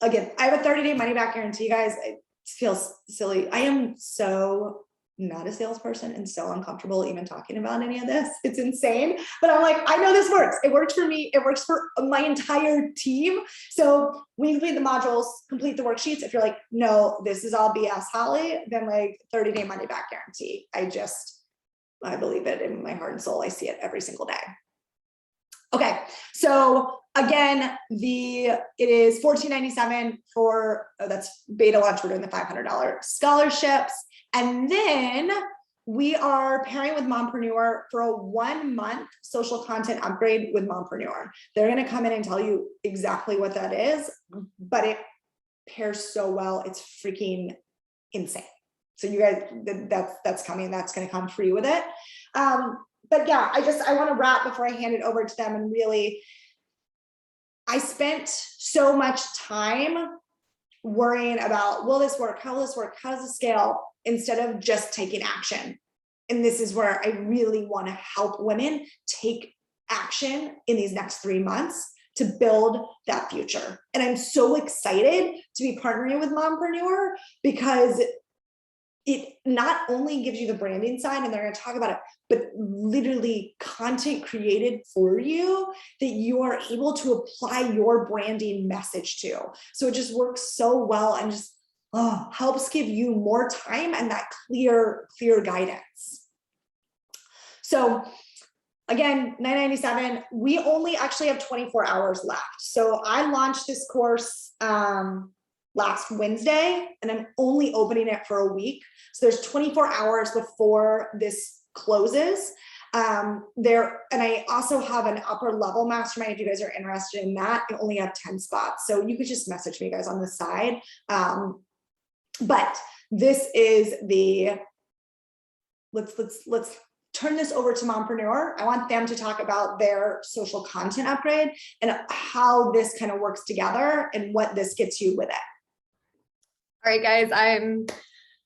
again, I have a 30-day money back guarantee, guys. It feels silly. I am so not a salesperson and so uncomfortable even talking about any of this. It's insane, but I'm like, I know this works. It works for me. It works for my entire team. So we complete the modules, complete the worksheets. If you're like, no, this is all BS, Holly, then like 30-day money back guarantee. I believe it in my heart and soul. I see it every single day. Okay. So again, it is $14.97 for, that's beta launch. We're doing the $500 scholarships. And then we are pairing with Mompreneur for a 1-month social content upgrade with Mompreneur. They're going to come in and tell you exactly what that is, but it pairs so well. It's freaking insane. So you guys, that's coming. That's going to come free with it. But yeah, I want to wrap before I hand it over to them. And really, I spent so much time worrying about, will this work? How will this work? How does it scale? Instead of just taking action. And this is where I really want to help women take action in these next 3 months to build that future. And I'm so excited to be partnering with Mompreneur because it not only gives you the branding side, and they're going to talk about it, but literally content created for you that you are able to apply your branding message to. So it just works so well and just helps give you more time and that clear guidance. So again, $9.97. We only actually have 24 hours left. So I launched this course last Wednesday, and I'm only opening it for a week. So there's 24 hours before this closes. And I also have an upper level mastermind. If you guys are interested in that, I only have 10 spots. So you could just message me guys on the side. But this is let's turn this over to Mompreneur. I want them to talk about their social content upgrade and how this kind of works together and what this gets you with it.
All right, guys,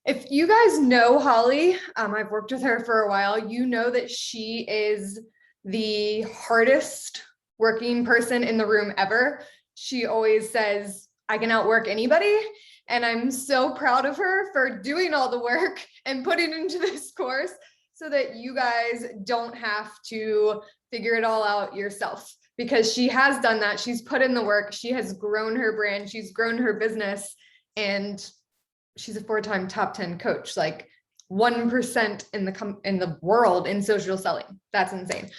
if you guys know Holly, I've worked with her for a while, you know that she is the hardest working person in the room ever. She always says, I can outwork anybody. And I'm so proud of her for doing all the work and putting into this course so that you guys don't have to figure it all out yourself, because she has done that. She's put in the work. She has grown her brand. She's grown her business, and she's a 4-time top 10 coach, like 1% in the world in social selling. That's insane.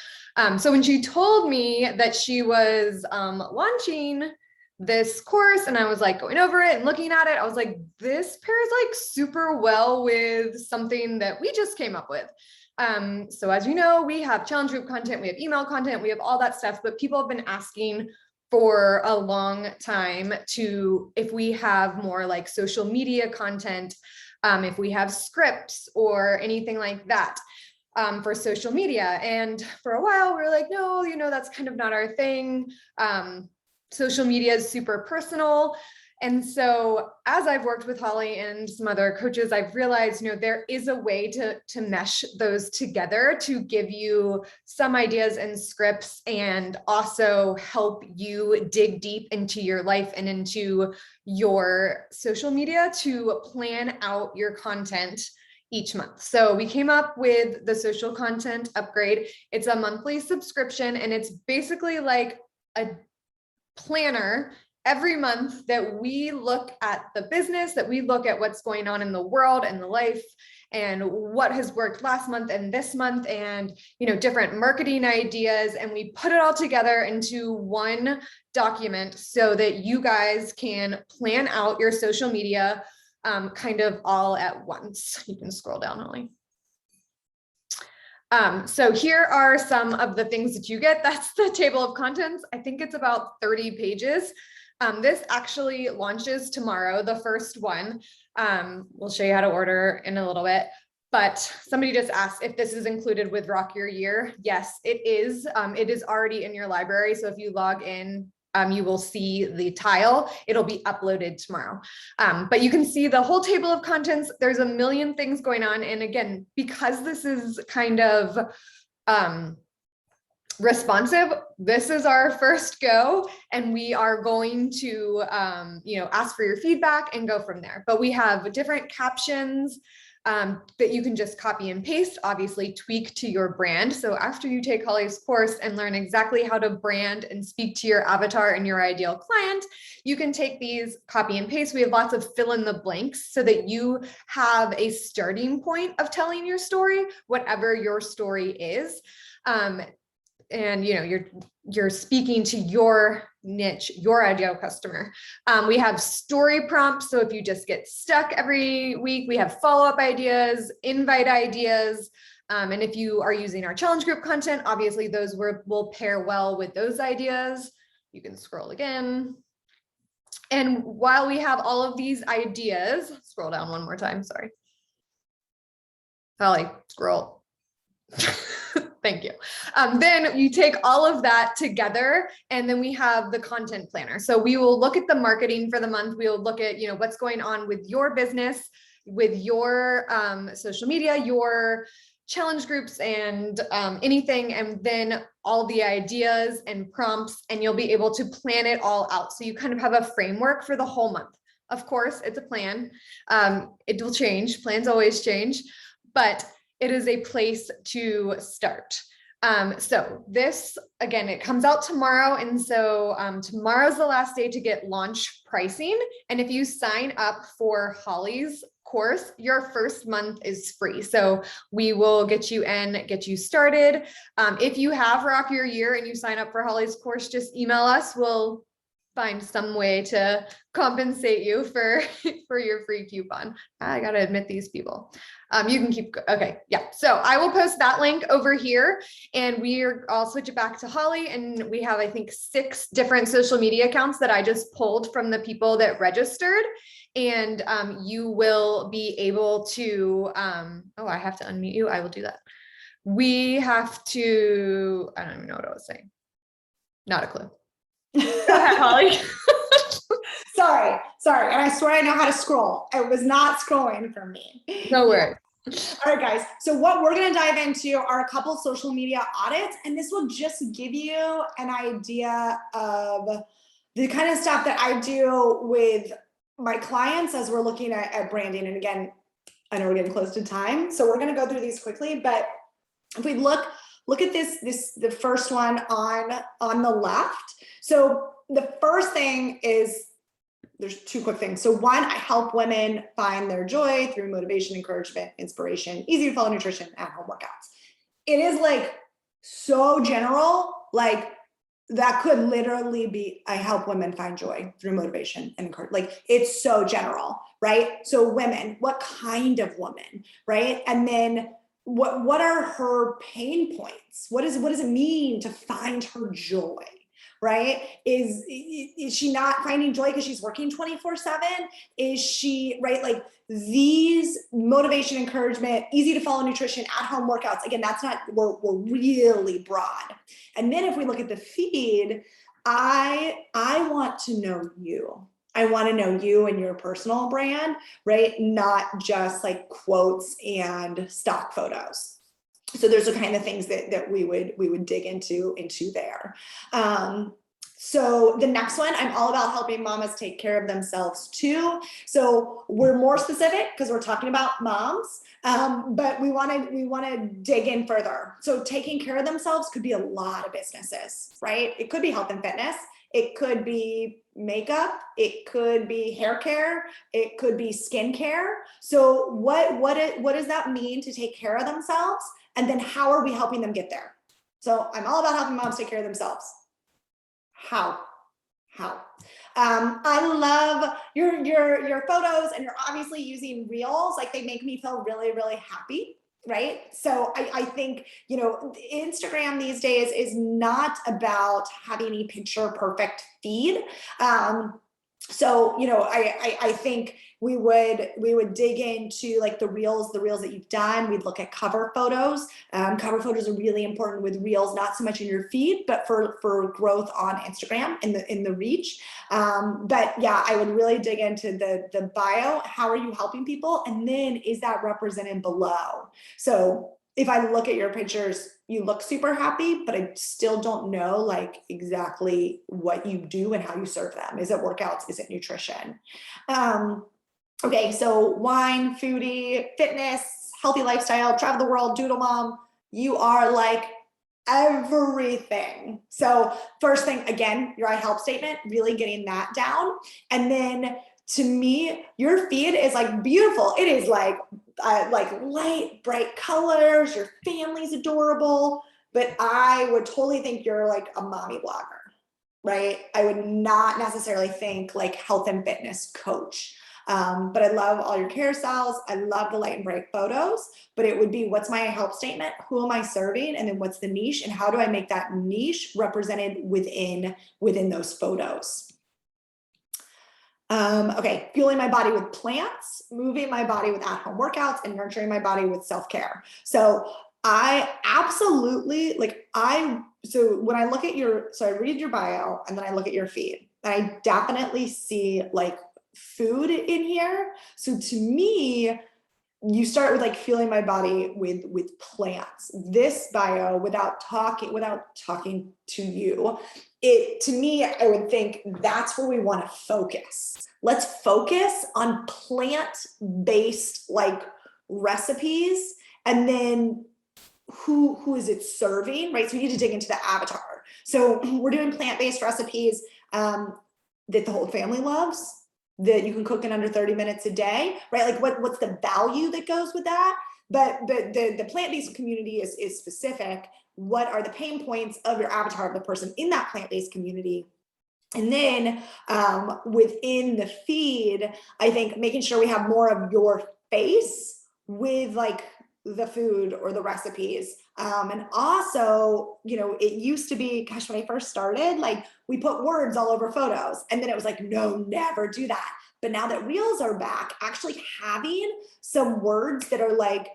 So when she told me that she was launching this course, and I was like going over it and looking at it, I was like, this pairs like super well with something that we just came up with. So as you know, we have challenge group content, we have email content, we have all that stuff, but people have been asking for a long time if we have more like social media content, if we have scripts or anything like that for social media. And for a while we were like, no, that's kind of not our thing. Social media is super personal. And so as I've worked with Holly and some other coaches, I've realized, there is a way to mesh those together to give you some ideas and scripts and also help you dig deep into your life and into your social media to plan out your content each month. So we came up with the social content upgrade. It's a monthly subscription, and it's basically like a planner every month that we look at the business, that we look at what's going on in the world and the life and what has worked last month and this month, and, you know, different marketing ideas. And we put it all together into one document so that you guys can plan out your social media kind of all at once. You can scroll down, Holly. So here are some of the things that you get. That's the table of contents. I think it's about 30 pages. This actually launches tomorrow, the first one. We'll show you how to order in a little bit, but somebody just asked if this is included with Rock Your Year. Yes, it is. It is already in your library. So if you log in, you will see the tile. It'll be uploaded tomorrow. But you can see the whole table of contents. There's a million things going on. And again, because this is kind of responsive, this is our first go, and we are going to you know, ask for your feedback and go from there. But we have different captions that you can just copy and paste, obviously tweak to your brand. So after you take Holly's course and learn exactly how to brand and speak to your avatar and your ideal client, you can take these, copy and paste. We have lots of fill in the blanks so that you have a starting point of telling your story, whatever your story is. And you know, you're speaking to your niche, your ideal customer. We have story prompts. So if you just get stuck every week, we have follow-up ideas, invite ideas. And if you are using our challenge group content, obviously those will pair well with those ideas. You can scroll again. And while we have all of these ideas, scroll down one more time, sorry. Holly, scroll. Thank you. Then you take all of that together, and then we have the content planner. So we will look at the marketing for the month. We will look at, you know, what's going on with your business, with your social media, your challenge groups, and anything, and then all the ideas and prompts, and you'll be able to plan it all out. So you kind of have a framework for the whole month. Of course, it's a plan. It will change. Plans always change, but it is a place to start. So this, again, it comes out tomorrow. And so tomorrow's the last day to get launch pricing. And if you sign up for Holly's course, your first month is free. So we will get you in, get you started. If you have Rock Your Year and you sign up for Holly's course, just email us. We'll find some way to compensate you for your free coupon. I gotta admit these people. You can keep, okay, yeah. So I will post that link over here, and I'll switch it back to Holly, and we have, I think, 6 different social media accounts that I just pulled from the people that registered. And you will be able to, oh, I have to unmute you. I will do that. We have to, I don't even know what I was saying. Not a clue. Go ahead, Holly.
Sorry. And I swear I know how to scroll. It was not scrolling for me.
No worries.
All right, guys. So what we're going to dive into are a couple social media audits, and this will just give you an idea of the kind of stuff that I do with my clients as we're looking at branding. And again, I know we're getting close to time, so we're going to go through these quickly. But if we look at the first one on the left. So the first thing is, there's 2 quick things. So one, I help women find their joy through motivation, encouragement, inspiration, easy to follow nutrition, at-home workouts. It is like so general, like that could literally be, I help women find joy through motivation and encouragement. Like it's so general, right? So women, what kind of woman, right? And then what are her pain points? What does it mean to find her joy? Right? Is she not finding joy because she's working 24/7? Is she, right? Like these motivation, encouragement, easy to follow nutrition, at-home workouts. Again, that's not, we're really broad. And then if we look at the feed, I want to know you. I want to know you and your personal brand, right? Not just like quotes and stock photos. So there's the kind of things that we would dig into there. So the next one, I'm all about helping mamas take care of themselves too. So we're more specific because we're talking about moms, but we want to dig in further. So taking care of themselves could be a lot of businesses, right? It could be health and fitness. It could be makeup. It could be hair care. It could be skincare. So what does that mean to take care of themselves? And then how are we helping them get there? So I'm all about helping moms take care of themselves. How? I love your photos, and you're obviously using reels. Like, they make me feel really, really happy. Right. So I think, Instagram these days is not about having a picture perfect feed. So, I think we would dig into like the reels that you've done. We'd look at cover photos. Cover photos are really important with reels, not so much in your feed, but for growth on Instagram in the reach. But yeah, I would really dig into the bio. How are you helping people? And then is that represented below? So if I look at your pictures, you look super happy, but I still don't know like exactly what you do and how you serve them. Is it workouts? Is it nutrition? Okay, so wine, foodie, fitness, healthy lifestyle, travel the world, doodle mom, you are like everything. So first thing, again, your I help statement, really getting that down. And then to me, your feed is like beautiful. It is like light, bright colors. Your family's adorable, but I would totally think you're like a mommy blogger, right? I would not necessarily think like health and fitness coach. But I love all your carousels. I love the light and bright photos, but it would be, what's my help statement? Who am I serving? And then what's the niche? And how do I make that niche represented within those photos? Okay, fueling my body with plants, moving my body with at-home workouts, and nurturing my body with self-care. So I absolutely so when I look at I read your bio and then I look at your feed, and I definitely see like food in here. So to me, you start with like fueling my body with plants. This bio, without talking to you, to me, I would think that's where we want to focus. Let's focus on plant-based like recipes, and then who is it serving, right? So we need to dig into the avatar. So we're doing plant-based recipes that the whole family loves, that you can cook in under 30 minutes a day, right? Like what's the value that goes with that? But the plant-based community is specific. What are the pain points of your avatar, of the person in that plant-based community? And then within the feed, I think making sure we have more of your face with like the food or the recipes. And also, it used to be, gosh, when I first started, like we put words all over photos, and then it was like, no, never do that. But now that reels are back, actually having some words that are like,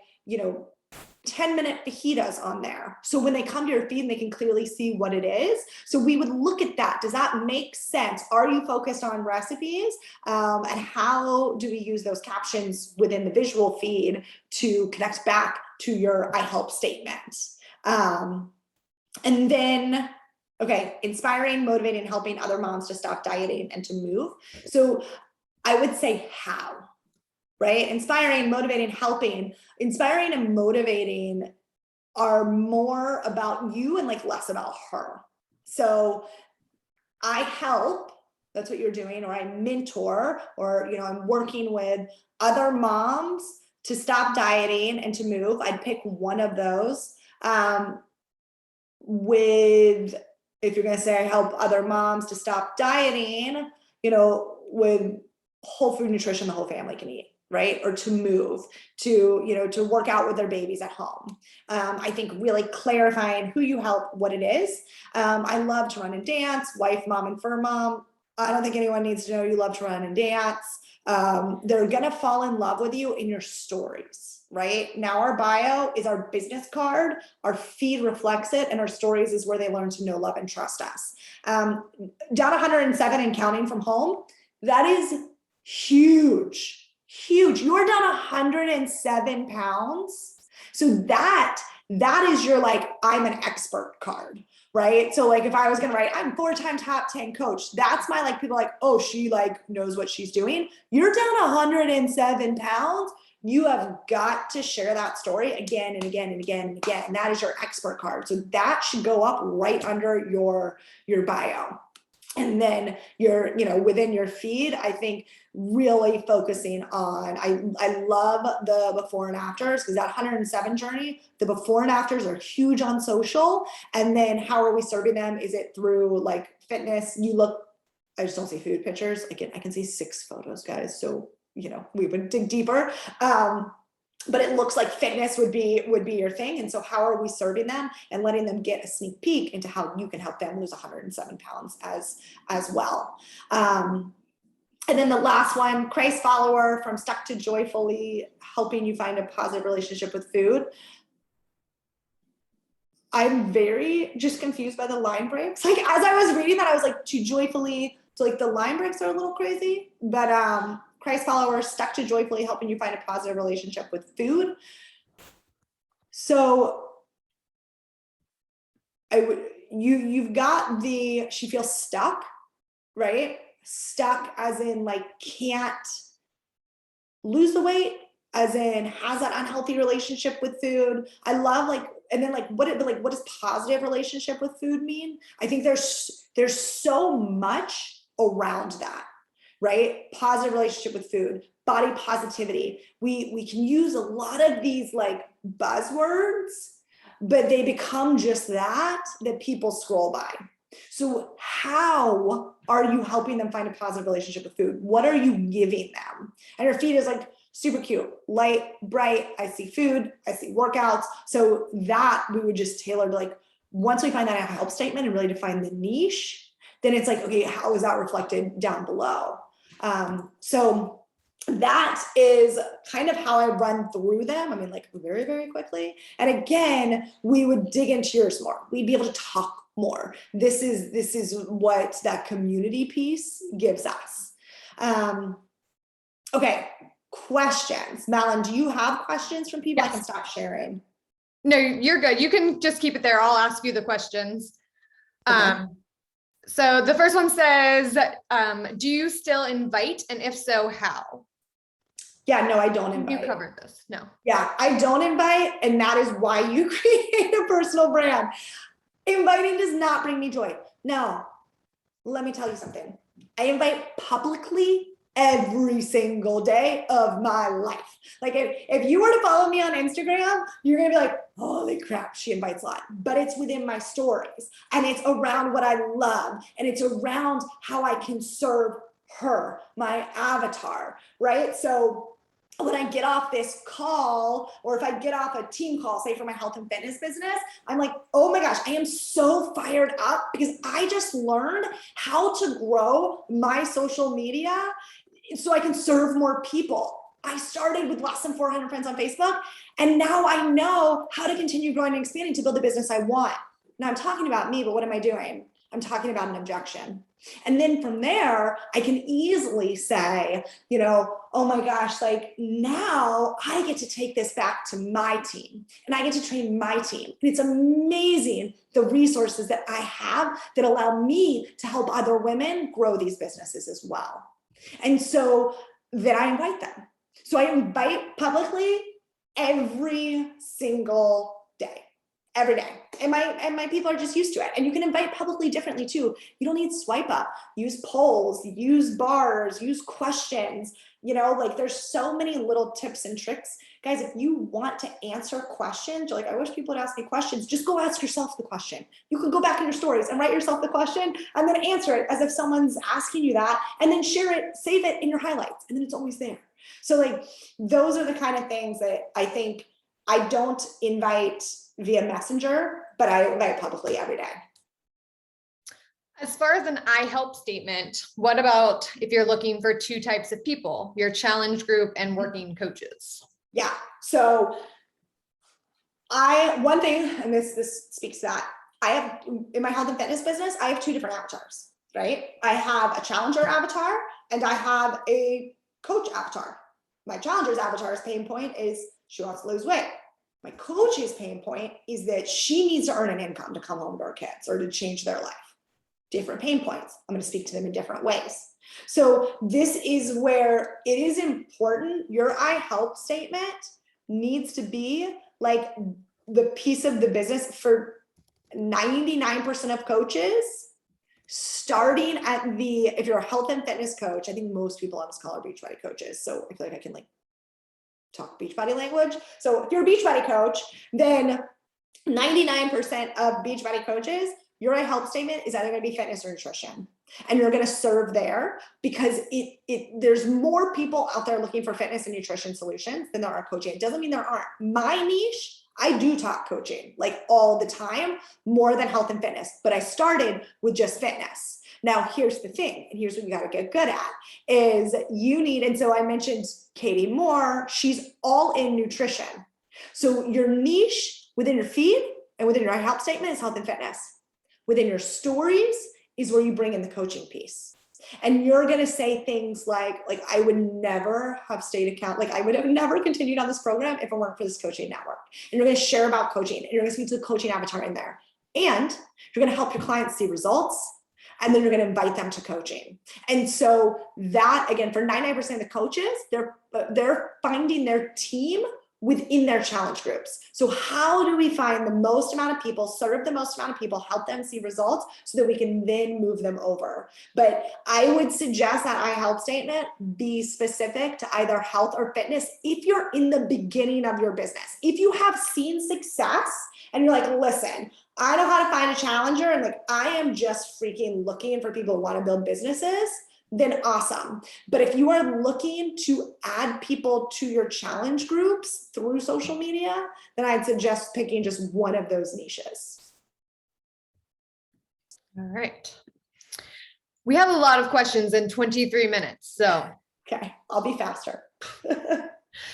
10-minute fajitas on there. So when they come to your feed and they can clearly see what it is. So we would look at that. Does that make sense? Are you focused on recipes? And how do we use those captions within the visual feed to connect back to your I help statement? And then, okay, inspiring, motivating, helping other moms to stop dieting and to move. So I would say how. Right? Inspiring, motivating, helping. Inspiring and motivating are more about you and like less about her. So I help, that's what you're doing, or I mentor, or I'm working with other moms to stop dieting and to move. I'd pick one of those. If you're going to say I help other moms to stop dieting, with whole food nutrition the whole family can eat, right? Or to move, to work out with their babies at home. I think really clarifying who you help, what it is. I love to run and dance, wife, mom, and fur mom. I don't think anyone needs to know you love to run and dance. They're gonna fall in love with you in your stories, right? Now our bio is our business card, our feed reflects it, and our stories is where they learn to know, love, and trust us. Down 107 and counting from home, that is huge. You're down 107 pounds. So that is your like, I'm an expert card, right? So like if I was going to write, I'm 4-time top 10 coach, that's my like, people like, oh, she like knows what she's doing. You're down 107 pounds. You have got to share that story again and again and again and again. And that is your expert card. So that should go up right under your bio. And then you're, within your feed, I think really focusing on, I love the before and afters, because that 107 journey, the before and afters are huge on social. And then how are we serving them? Is it through like fitness? I just don't see food pictures. Again, I can see 6 photos, guys. So, we would dig deeper. But it looks like fitness would be your thing. And so how are we serving them and letting them get a sneak peek into how you can help them lose 107 pounds as well. And then the last one, Christ follower from stuck to joyfully, helping you find a positive relationship with food. I'm very just confused by the line breaks. Like as I was reading that, I was like, to joyfully, so like the line breaks are a little crazy, but Christ followers stuck to joyfully, helping you find a positive relationship with food. So you've got she feels stuck, right? Stuck as in like can't lose the weight, as in has that unhealthy relationship with food. I love and then what does positive relationship with food mean? I think there's so much around that. Right? Positive relationship with food, body positivity. We can use a lot of these like buzzwords, but they become just that people scroll by. So how are you helping them find a positive relationship with food? What are you giving them? And her feed is like super cute, light, bright. I see food, I see workouts. So that we would just tailor to like, once we find that help statement and really define the niche, then it's like, okay, how is that reflected down below? So that is kind of how I run through them. I mean, like very, very quickly. And again, we would dig into yours more. We'd be able to talk more. This is what that community piece gives us. Okay, questions. Malin, do you have questions from people? Yes. I can stop sharing.
No, you're good. You can just keep it there. I'll ask you the questions. Okay. So the first one says, do you still invite? And if so, how?
Yeah, no, I don't invite.
You covered this. No.
Yeah, I don't invite. And that is why you create a personal brand. Inviting does not bring me joy. No, let me tell you something. I invite publicly every single day of my life. Like if you were to follow me on Instagram, you're gonna be like, holy crap, she invites a lot. But it's within my stories and it's around what I love and it's around how I can serve her, my avatar, right? So when I get off this call, or if I get off a team call, say for my health and fitness business, I'm like, oh my gosh, I am so fired up because I just learned how to grow my social media so I can serve more people. I started with less than 400 friends on Facebook, and now I know how to continue growing and expanding to build the business I want. Now I'm talking about me, but what am I doing? I'm talking about an objection. And then from there, I can easily say, oh my gosh, like now I get to take this back to my team and I get to train my team. And it's amazing the resources that I have that allow me to help other women grow these businesses as well. And so then I invite them. So I invite publicly every single day. Every day. And my people are just used to it. And you can invite publicly differently too. You don't need swipe up. Use polls, use bars, use questions. There's so many little tips and tricks. Guys, if you want to answer questions, you're like, I wish people would ask me questions. Just go ask yourself the question. You can go back in your stories and write yourself the question and then answer it as if someone's asking you that, and then share it, save it in your highlights, and then it's always there. So those are the kind of things that I think I don't invite via Messenger, but I invite publicly every day.
As far as an I help statement, what about if you're looking for 2 types of people, your challenge group and working coaches?
Yeah. So one thing, and this speaks to that, I have in my health and fitness business, I have 2 different avatars, right? I have a challenger avatar and I have a coach avatar. My challenger's avatar's pain point is she wants to lose weight. My coach's pain point is that she needs to earn an income to come home to her kids or to change their life. Different pain points. I'm going to speak to them in different ways. So this is where it is important. Your I help statement needs to be like the piece of the business for 99% of coaches. starting at the, if you're a health and fitness coach, I think most people on this call are Beachbody coaches. So I feel like I can like talk Beachbody language. So if you're a Beachbody coach, then 99% of Beachbody coaches, your health statement is either going to be fitness or nutrition. And you're going to serve there because there's more people out there looking for fitness and nutrition solutions than there are coaching. It doesn't mean there aren't. My niche, I do talk coaching like all the time, more than health and fitness, but I started with just fitness. Now, here's the thing, and here's what you got to get good at is you need, and so I mentioned Katie Moore, she's all in nutrition. So your niche within your feed and within your health statement is health and fitness. Within your stories is where you bring in the coaching piece. And you're going to say things like I would never have stayed account, like I would have never continued on this program if it weren't for this coaching network. And you're going to share about coaching and you're going to speak to the coaching avatar in there. And you're going to help your clients see results. And then you're going to invite them to coaching. And so that, again, for 99% of the coaches, they're finding their team within their challenge groups. So how do we find the most amount of people, serve the most amount of people, help them see results so that we can then move them over? But I would suggest that health statement be specific to either health or fitness if you're in the beginning of your business. If you have seen success and you're like, listen, I know how to find a challenger and like I am just freaking looking for people who want to build businesses, then awesome. But if you are looking to add people to your challenge groups through social media, then I'd suggest picking just one of those niches.
All right. We have a lot of questions in 23 minutes, so.
Okay, I'll be faster.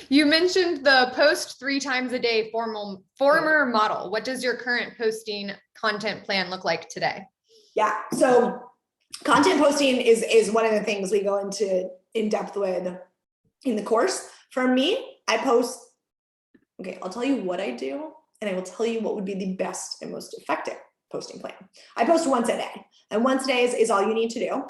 You mentioned the post 3 times a day former model. What does your current posting content plan look like today? Yeah,
so content posting is one of the things we go into in depth with in the course. For me, I post, okay, I'll tell you what I do, and I will tell you what would be the best and most effective posting plan. I post once a day, and once a day is all you need to do.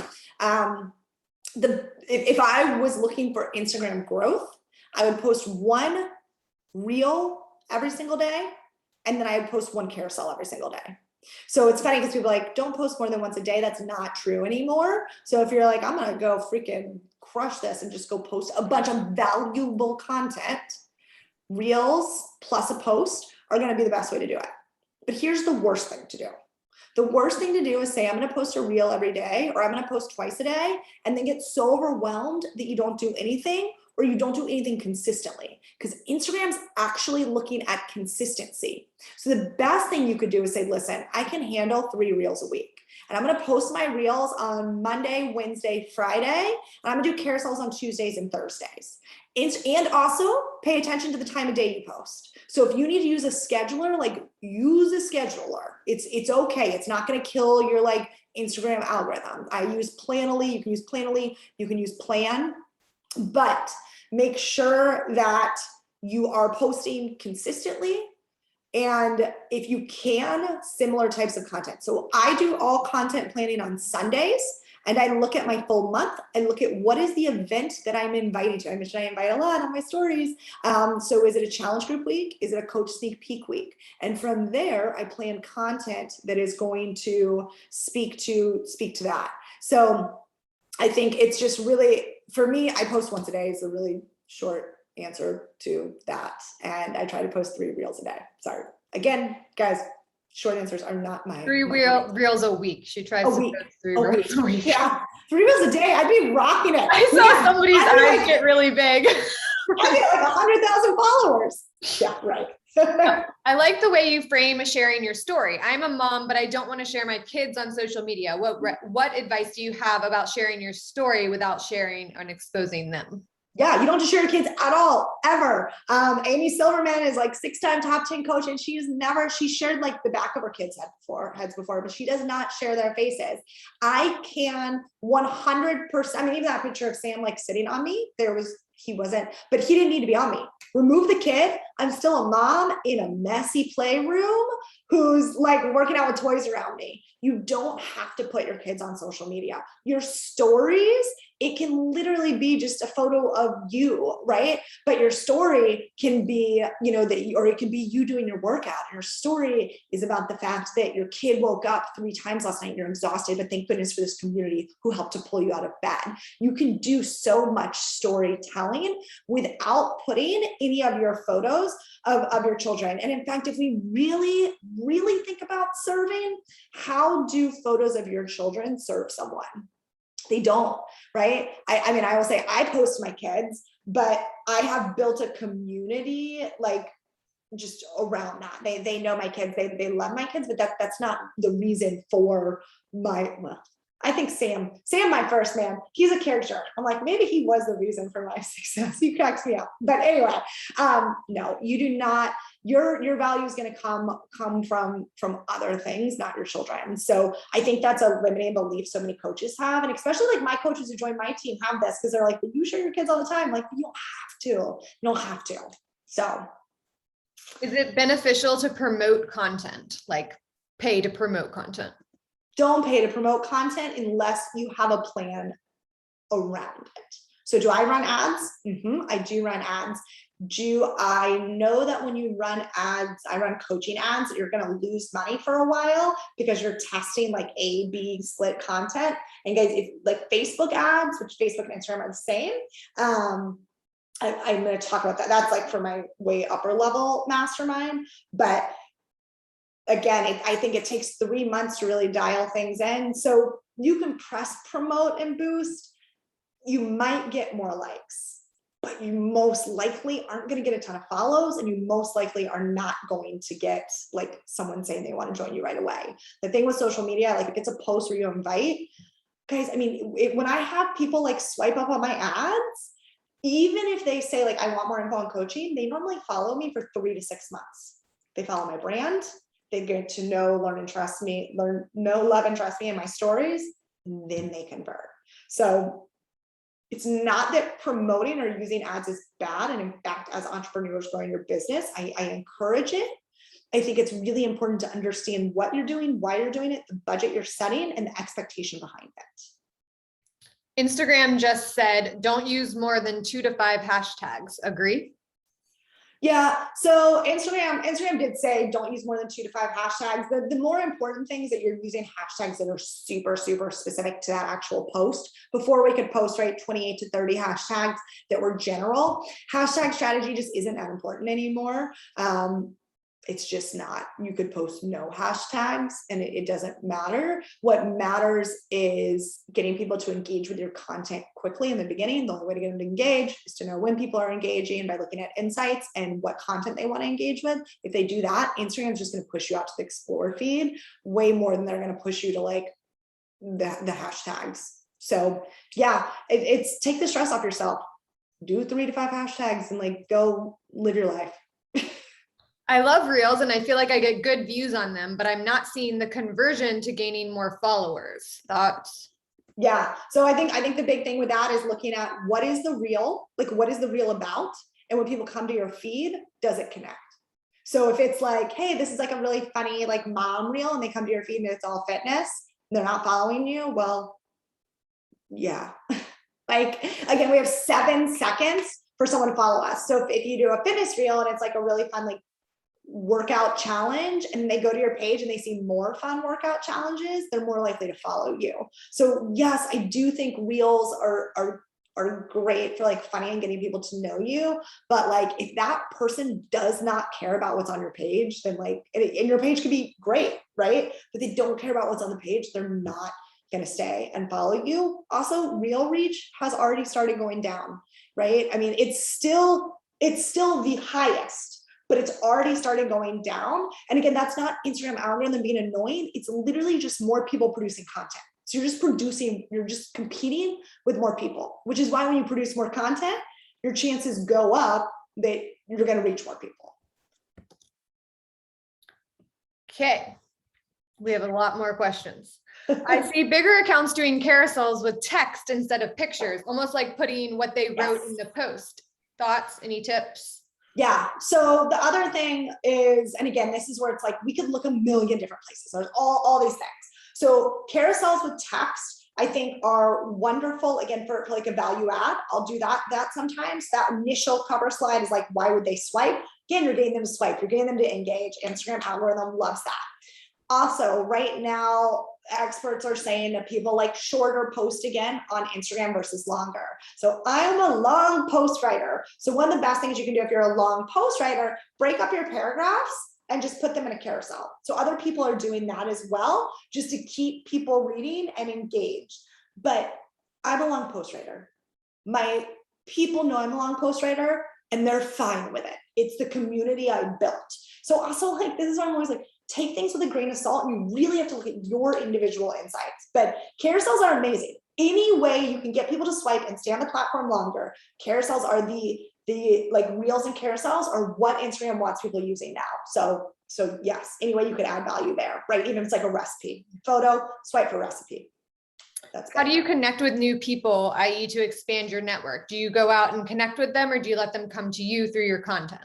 If I was looking for Instagram growth, I would post one reel every single day, and then I would post one carousel every single day. So it's funny because people are like, don't post more than once a day. That's not true anymore. So if you're like, I'm going to go freaking crush this and just go post a bunch of valuable content, reels plus a post are going to be the best way to do it. But here's the worst thing to do. The worst thing to do is say, I'm going to post a reel every day, or I'm going to post twice a day, and then get so overwhelmed that you don't do anything, or you don't do anything consistently, because Instagram's actually looking at consistency. So the best thing you could do is say, listen, I can handle 3 reels a week. And I'm going to post my reels on Monday, Wednesday, Friday, and I'm going to do carousels on Tuesdays and Thursdays. And also pay attention to the time of day you post. So if you need to use a scheduler, like use a scheduler. It's okay. It's not going to kill your like Instagram algorithm. I use Planoly. You can use Planoly. You can use Plan. But make sure that you are posting consistently, and if you can, similar types of content. So I do all content planning on Sundays, and I look at my full month and look at what is the event that I'm inviting to. I mentioned I invite a lot on my stories. So is it a challenge group week? Is it a coach sneak peek week? And from there, I plan content that is going to speak to that. So I think it's just really, for me, I post once a day is a really short answer to that. And I try to post 3 reels a day. Sorry. Again, guys, short answers are not my
3 reels a week. She tries to post 3 reels a week.
Yeah, 3 reels a day. I'd be rocking it.
I saw somebody's eyes get really big.
I get like 100,000 followers. Yeah, right.
I like the way you frame sharing your story. I'm a mom, but I don't want to share my kids on social media. What advice do you have about sharing your story without sharing and exposing them?
Yeah, you don't have to share your kids at all, ever. Amy Silverman is like 6-time top 10 coach, and she shared like the back of her kids' heads before, but she does not share their faces. I can 100%, I mean, even that picture of Sam like sitting on me, he wasn't, but he didn't need to be on me. Remove the kid. I'm still a mom in a messy playroom who's like working out with toys around me. You don't have to put your kids on social media. Your stories it can literally be just a photo of you, right? But your story can be, or it can be you doing your workout. Your story is about the fact that your kid woke up 3 times last night, you're exhausted, but thank goodness for this community who helped to pull you out of bed. You can do so much storytelling without putting any of your photos of your children. And in fact, if we really, really think about serving, how do photos of your children serve someone? They don't, right? I mean, I will say I post my kids, but I have built a community like just around that. They know my kids, they love my kids, but that's not the reason for I think Sam, my first man, he's a character. I'm like, maybe he was the reason for my success. He cracks me up. But anyway, no, you do not, your value is going to come from other things, not your children. So I think that's a limiting belief so many coaches have. And especially like my coaches who join my team have this because they're like, but you show your kids all the time. Like, you don't have to. So.
Is it beneficial to promote content, like pay to promote content?
Don't pay to promote content unless you have a plan around it. So do I run ads? I do run ads. Do I know that when you run ads, I run coaching ads, that you're going to lose money for a while because you're testing like A/B split content? And guys, if like Facebook ads, which Facebook and Instagram are the same, I'm going to talk about that. That's like for my way upper level mastermind. But again, I think it takes 3 months to really dial things in. So you can press promote and boost. You might get more likes, but you most likely aren't going to get a ton of follows, and you most likely are not going to get like someone saying they want to join you right away. The thing with social media, like if it's a post where you invite, guys, I mean, when I have people like swipe up on my ads, even if they say like, I want more info on coaching, they normally follow me for 3 to 6 months. They follow my brand. They get to know, love, and trust me in my stories, and then they convert. So it's not that promoting or using ads is bad. And in fact, as entrepreneurs growing your business, I encourage it. I think it's really important to understand what you're doing, why you're doing it, the budget you're setting, and the expectation behind it.
Instagram just said, don't use more than 2 to 5 hashtags. Agree?
Yeah, so Instagram did say don't use more than 2 to 5 hashtags. The more important thing is that you're using hashtags that are super, super specific to that actual post. Before we could post, right, 28 to 30 hashtags that were general. Hashtag strategy just isn't that important anymore. It's just not. You could post no hashtags and it doesn't matter. What matters is getting people to engage with your content quickly in the beginning. The only way to get them to engage is to know when people are engaging by looking at insights and what content they want to engage with. If they do that, Instagram's just going to push you out to the explore feed way more than they're going to push you to like the hashtags. So yeah, it's take the stress off yourself. Do 3 to 5 hashtags and like go live your life.
I love reels and I feel like I get good views on them, but I'm not seeing the conversion to gaining more followers. Thoughts?
Yeah. So I think the big thing with that is looking at what is the reel, like what is the reel about? And when people come to your feed, does it connect? So if it's like, hey, this is like a really funny like mom reel and they come to your feed and it's all fitness, and they're not following you, well, yeah. Like, again, we have 7 seconds for someone to follow us. So if you do a fitness reel and it's like a really fun, like workout challenge and they go to your page and they see more fun workout challenges, they're more likely to follow you. So yes, I do think reels are great for like funny and getting people to know you. But like, if that person does not care about what's on your page, then like, and your page could be great, right? But they don't care about what's on the page, they're not going to stay and follow you. Also, reel reach has already started going down, right? I mean, it's still the highest, but it's already started going down. And again, that's not Instagram algorithm being annoying. It's literally just more people producing content. So you're just competing with more people, which is why when you produce more content, your chances go up that you're going to reach more people.
Okay. We have a lot more questions. I see bigger accounts doing carousels with text instead of pictures, almost like putting what they wrote in the post. Thoughts? Any tips?
Yeah. So the other thing is, and again, this is where it's like, we could look a million different places. There's all these things. So carousels with text I think are wonderful, again, for like a value add. I'll do that sometimes. That initial cover slide is like, why would they swipe? Again, you're getting them to swipe, you're getting them to engage. Instagram algorithm loves that. Also, right now, experts are saying that people like shorter posts again on Instagram versus longer. So I'm a long post writer. So one of the best things you can do if you're a long post writer, break up your paragraphs and just put them in a carousel. So other people are doing that as well, just to keep people reading and engaged. But I'm a long post writer. My people know I'm a long post writer and they're fine with it. It's the community I built. So also, like, this is why I'm always like, take things with a grain of salt, and you really have to look at your individual insights. But carousels are amazing. Any way you can get people to swipe and stay on the platform longer, carousels are the like reels and carousels are what Instagram wants people using now. So yes, any way you could add value there, right? Even if it's like a recipe, photo, swipe for recipe. That's good.
How do you connect with new people, i.e. to expand your network? Do you go out and connect with them, or do you let them come to you through your content?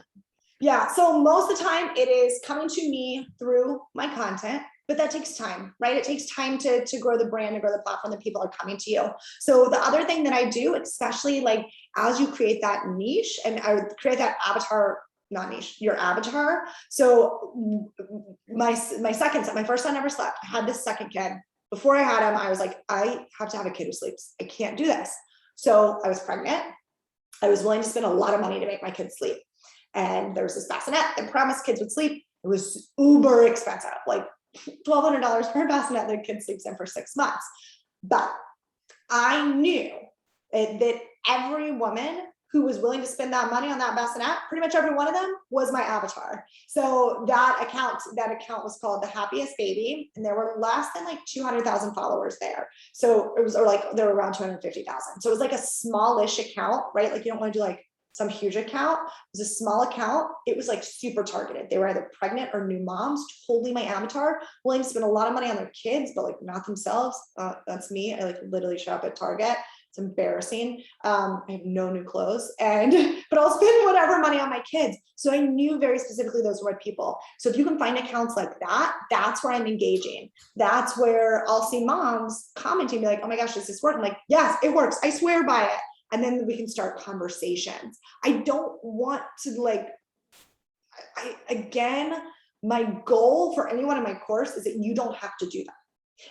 Yeah, so most of the time it is coming to me through my content, but that takes time, right? It takes time to grow the brand and grow the platform that people are coming to you. So the other thing that I do, especially like as you create that niche and I create that avatar, not niche, your avatar. So my first son never slept. I had this second kid. Before I had him, I was like, I have to have a kid who sleeps. I can't do this. So I was pregnant. I was willing to spend a lot of money to make my kids sleep. And there was this bassinet that promised kids would sleep. It was uber expensive, like $1,200 per bassinet that a kid sleeps in for 6 months. But I knew that every woman who was willing to spend that money on that bassinet, pretty much every one of them was my avatar. So that account was called The Happiest Baby, and there were less than like 200,000 followers there. So it was, or like there were around 250,000. So it was like a smallish account, right? Like you don't want to do like some huge account. It was a small account. It was like super targeted. They were either pregnant or new moms, totally my avatar, willing to spend a lot of money on their kids, but like not themselves. That's me. I like literally shop at Target. It's embarrassing. I have no new clothes, but I'll spend whatever money on my kids. So I knew very specifically those were my people. So if you can find accounts like that, that's where I'm engaging. That's where I'll see moms commenting, be like, oh my gosh, does this work? I'm like, yes, it works. I swear by it. And then we can start conversations. I don't want to like, again, my goal for anyone in my course is that you don't have to do that.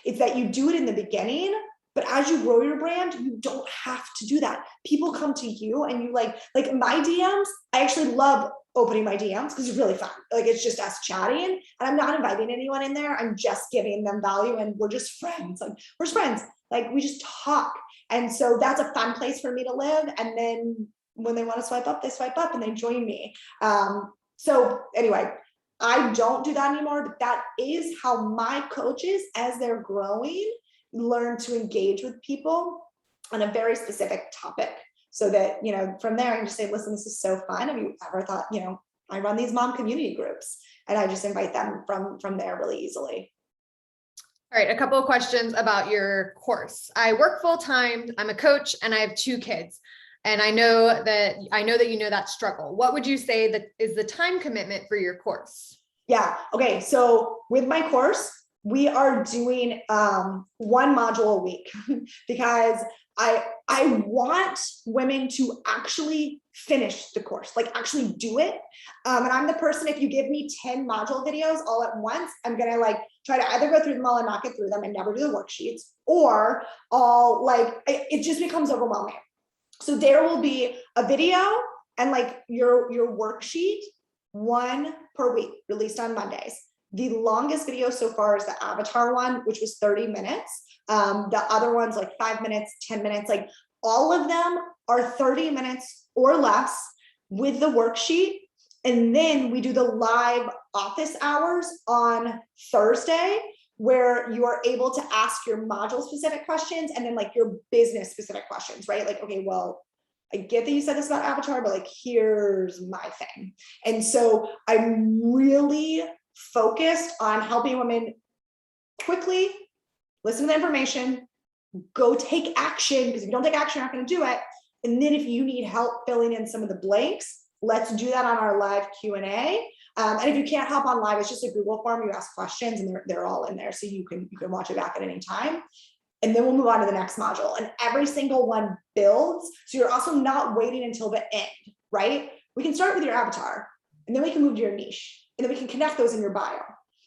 It's that you do it in the beginning, but as you grow your brand, you don't have to do that. People come to you and you like my DMs, I actually love opening my DMs because it's really fun. Like it's just us chatting and I'm not inviting anyone in there. I'm just giving them value and we're just friends. Like we're just friends. Like we just talk. And so that's a fun place for me to live. And then when they want to swipe up, they swipe up and they join me. So anyway, I don't do that anymore, but that is how my coaches, as they're growing, learn to engage with people on a very specific topic. So that, you know, from there I can just say, listen, this is so fun. Have you ever thought, you know, I run these mom community groups and I just invite them from there really easily.
All right, a couple of questions about your course. I work full-time, I'm a coach, and I have 2 kids. And I know that you know that struggle. What would you say that is the time commitment for your course?
Yeah, okay, so with my course, we are doing 1 module a week because I want women to actually finish the course, like actually do it. And I'm the person, if you give me 10 module videos all at once, I'm gonna like try to either go through them all and not get through them and never do the worksheets, or I'll like, it just becomes overwhelming. So there will be a video and like your worksheet, 1 per week, released on Mondays. The longest video so far is the avatar one, which was 30 minutes. The other ones like 5 minutes, 10 minutes, like all of them are 30 minutes or less with the worksheet. And then we do the live office hours on Thursday, where you are able to ask your module specific questions and then like your business specific questions, right? Like, okay, well, I get that you said this about avatar, but like, here's my thing. And so I'm really focused on helping women quickly listen to the information, go take action, because if you don't take action, you're not going to do it. And then if you need help filling in some of the blanks, let's do that on our live Q&A. And if you can't hop on live, it's just a Google form. You ask questions and they're all in there. So you can watch it back at any time. And then we'll move on to the next module. And every single one builds. So you're also not waiting until the end, right? We can start with your avatar, and then we can move to your niche, and then we can connect those in your bio.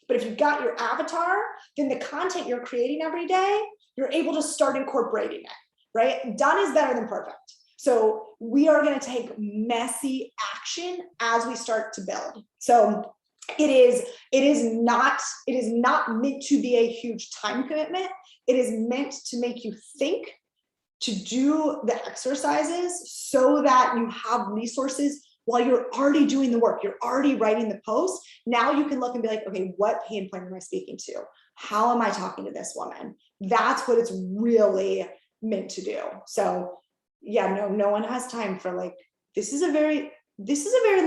But if you've got your avatar, then the content you're creating every day, you're able to start incorporating it, right? Done is better than perfect. So we are going to take messy action as we start to build. So it is not meant to be a huge time commitment. It is meant to make you think, to do the exercises so that you have resources while you're already doing the work, you're already writing the post. Now you can look and be like, okay, what pain point am I speaking to? How am I talking to this woman? That's what it's really meant to do. So yeah, no one has time for like, this is a very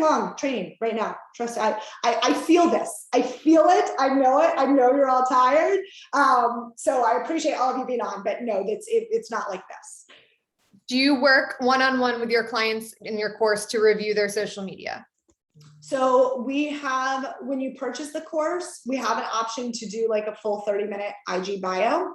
long training right now. Trust me, I feel this. I feel it. I know it. I know you're all tired. So I appreciate all of you being on, but no, it's not like this.
Do you work one-on-one with your clients in your course to review their social media?
So we have, when you purchase the course, we have an option to do like a full 30-minute IG bio.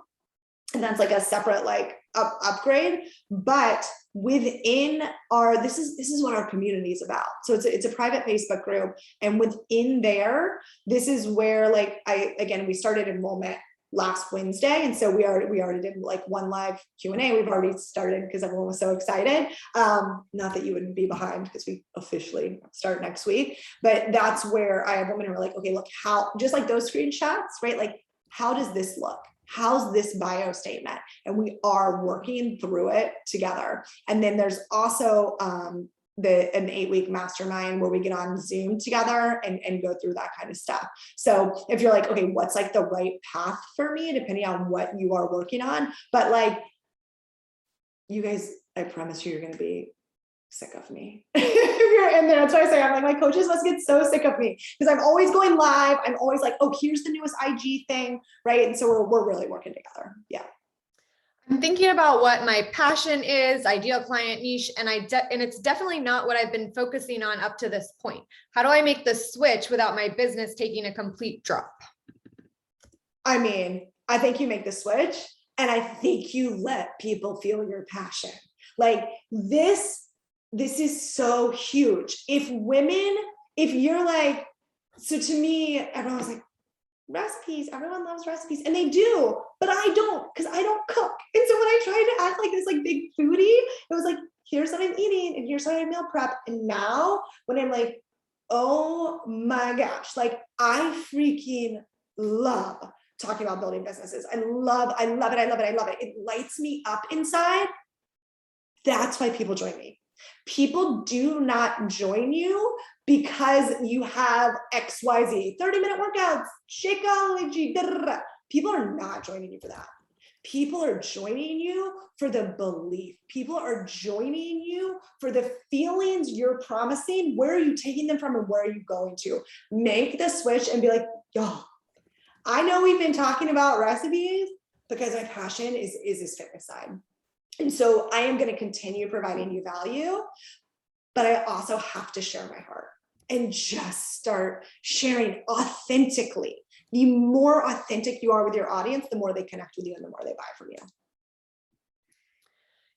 And that's like a separate like upgrade. But within our, this is what our community is about. So it's a private Facebook group. And within there, this is where like we started enrollment last Wednesday. And so we already did like one live Q&A. We've already started because everyone was so excited. Not that you wouldn't be behind because we officially start next week, but that's where I have women who are like, okay, look, how, just like those screenshots, right? Like, how does this look? How's this bio statement? And we are working through it together. And then there's also an 8-week mastermind where we get on Zoom together and go through that kind of stuff. So if you're like, okay, what's like the right path for me, depending on what you are working on, but like, you guys, I promise you're going to be sick of me. If you're in there, that's why I say, I'm like, my coaches must get so sick of me because I'm always going live. I'm always like, oh, here's the newest IG thing, right? And so we're really working together. Yeah.
I'm thinking about what my passion is, ideal client niche, and it's definitely not what I've been focusing on up to this point. How do I make the switch without my business taking a complete drop?
I mean, I think you make the switch, and I think you let people feel your passion. Like this is so huge. If you're like, so to me, everyone was like, recipes, everyone loves recipes, and they do, but I don't, because I don't cook. And so when I tried to act like this like big foodie, it was like, here's what I'm eating and here's what I meal prep. And now when I'm like, oh my gosh, like I freaking love talking about building businesses. I love it. It lights me up inside. That's why people join me. People do not join you because you have XYZ 30-minute workouts, Shakeology. People are not joining you for that. People are joining you for the belief. People are joining you for the feelings you're promising. Where are you taking them from and where are you going to? Make the switch and be like, yo, I know we've been talking about recipes because my passion is this fitness side. And so I am going to continue providing you value, but I also have to share my heart and just start sharing authentically. The more authentic you are with your audience, the more they connect with you and the more they buy from you.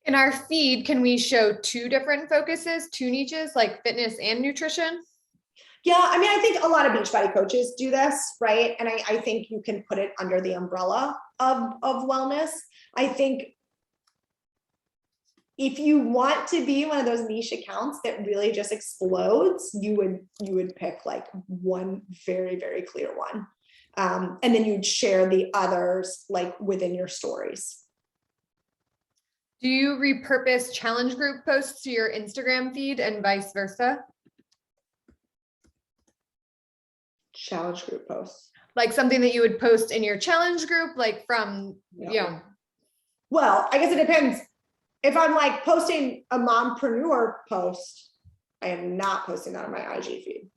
In our feed, can we show 2 different focuses, 2 niches, like fitness and nutrition?
Yeah, I mean, I think a lot of Beachbody coaches do this, right? And I think you can put it under the umbrella of wellness. I think if you want to be one of those niche accounts that really just explodes, you would pick like one very, very clear one. And then you'd share the others like within your stories.
Do you repurpose challenge group posts to your Instagram feed and vice versa?
Challenge group posts.
Like something that you would post in your challenge group, like from, you know.
Well, I guess it depends. If I'm like posting a mompreneur post, I am not posting that on my IG feed.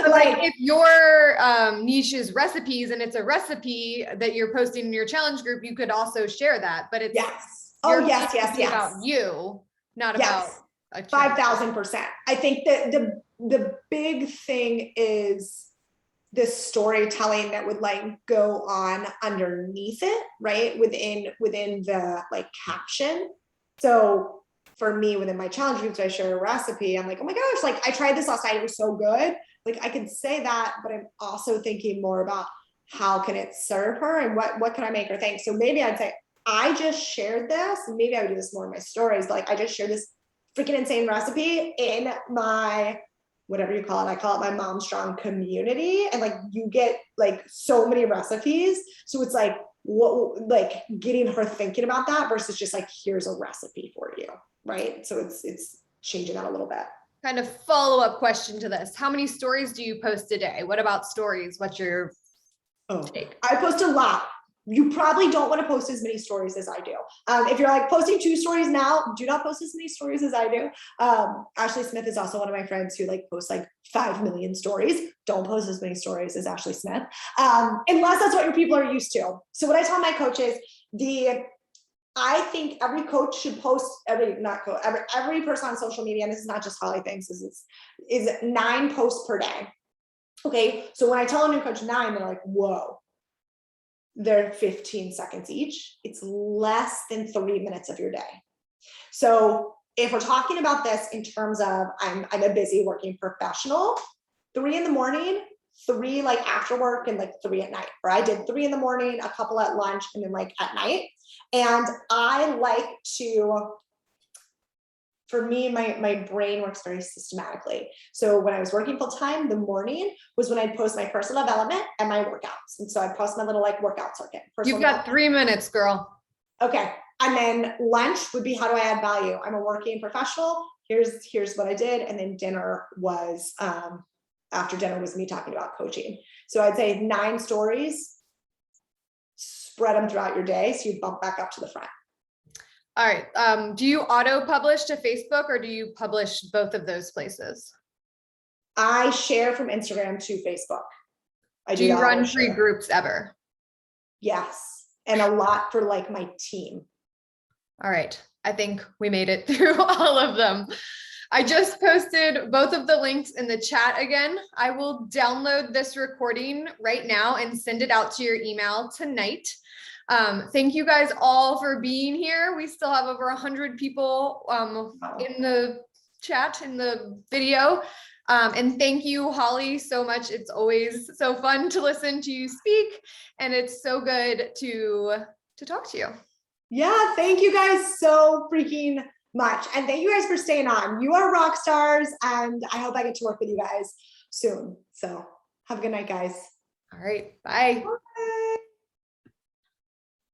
Like if your niche is recipes and it's a recipe that you're posting in your challenge group, you could also share that, but it's
yes. Oh, yes.
About you, not about
5,000%. I think that the big thing is this storytelling that would like go on underneath it, right? Within the like caption. So for me, within my challenge groups, I share a recipe. I'm like, oh my gosh, like I tried this last night. It was so good. Like I can say that, but I'm also thinking more about how can it serve her and what can I make her think? So maybe I'd say, I just shared this, and maybe I would do this more in my stories, but like I just shared this freaking insane recipe in my, whatever you call it, I call it my Mom Strong community. And like you get like so many recipes. So it's like, what, like getting her thinking about that versus just like, here's a recipe for you, right? So it's changing that a little bit.
Kind of follow-up question to this. How many stories do you post a day? What about stories? What's your take?
I post a lot. You probably don't want to post as many stories as I do. If you're like posting 2 stories now, do not post as many stories as I do. Ashley Smith is also one of my friends who like posts like 5 million stories. Don't post as many stories as Ashley Smith, unless that's what your people are used to. So what I tell my coaches, I think every coach should post every person on social media, and this is not just Holly thinks, is 9 posts per day. Okay, so when I tell a new coach 9, they're like, whoa, they're 15 seconds each. It's less than 3 minutes of your day. So if we're talking about this in terms of I'm a busy working professional, 3 in the morning, 3 like after work, and like 3 at night. Or I did 3 in the morning, a couple at lunch, and then like at night. And I like to, for me, my brain works very systematically. So when I was working full time, the morning was when I'd post my personal development and my workouts. And so I'd post my little like workout circuit.
You've got 3 minutes, girl.
Okay. And then lunch would be, how do I add value? I'm a working professional. Here's what I did. And then dinner was, after dinner was me talking about coaching. So I'd say 9 stories, spread them throughout your day. So you bump back up to the front.
All right. Do you auto publish to Facebook, or do you publish both of those places?
I share from Instagram to Facebook.
Do you run free groups ever?
Yes. And a lot for like my team.
All right. I think we made it through all of them. I just posted both of the links in the chat again. I will download this recording right now and send it out to your email tonight. Thank you guys all for being here. We still have over 100 people in the chat, in the video. And thank you, Holly, so much. It's always so fun to listen to you speak, and it's so good to talk to you.
Yeah, thank you guys so freaking much. And thank you guys for staying on. You are rock stars, and I hope I get to work with you guys soon. So have a good night, guys.
All right, bye.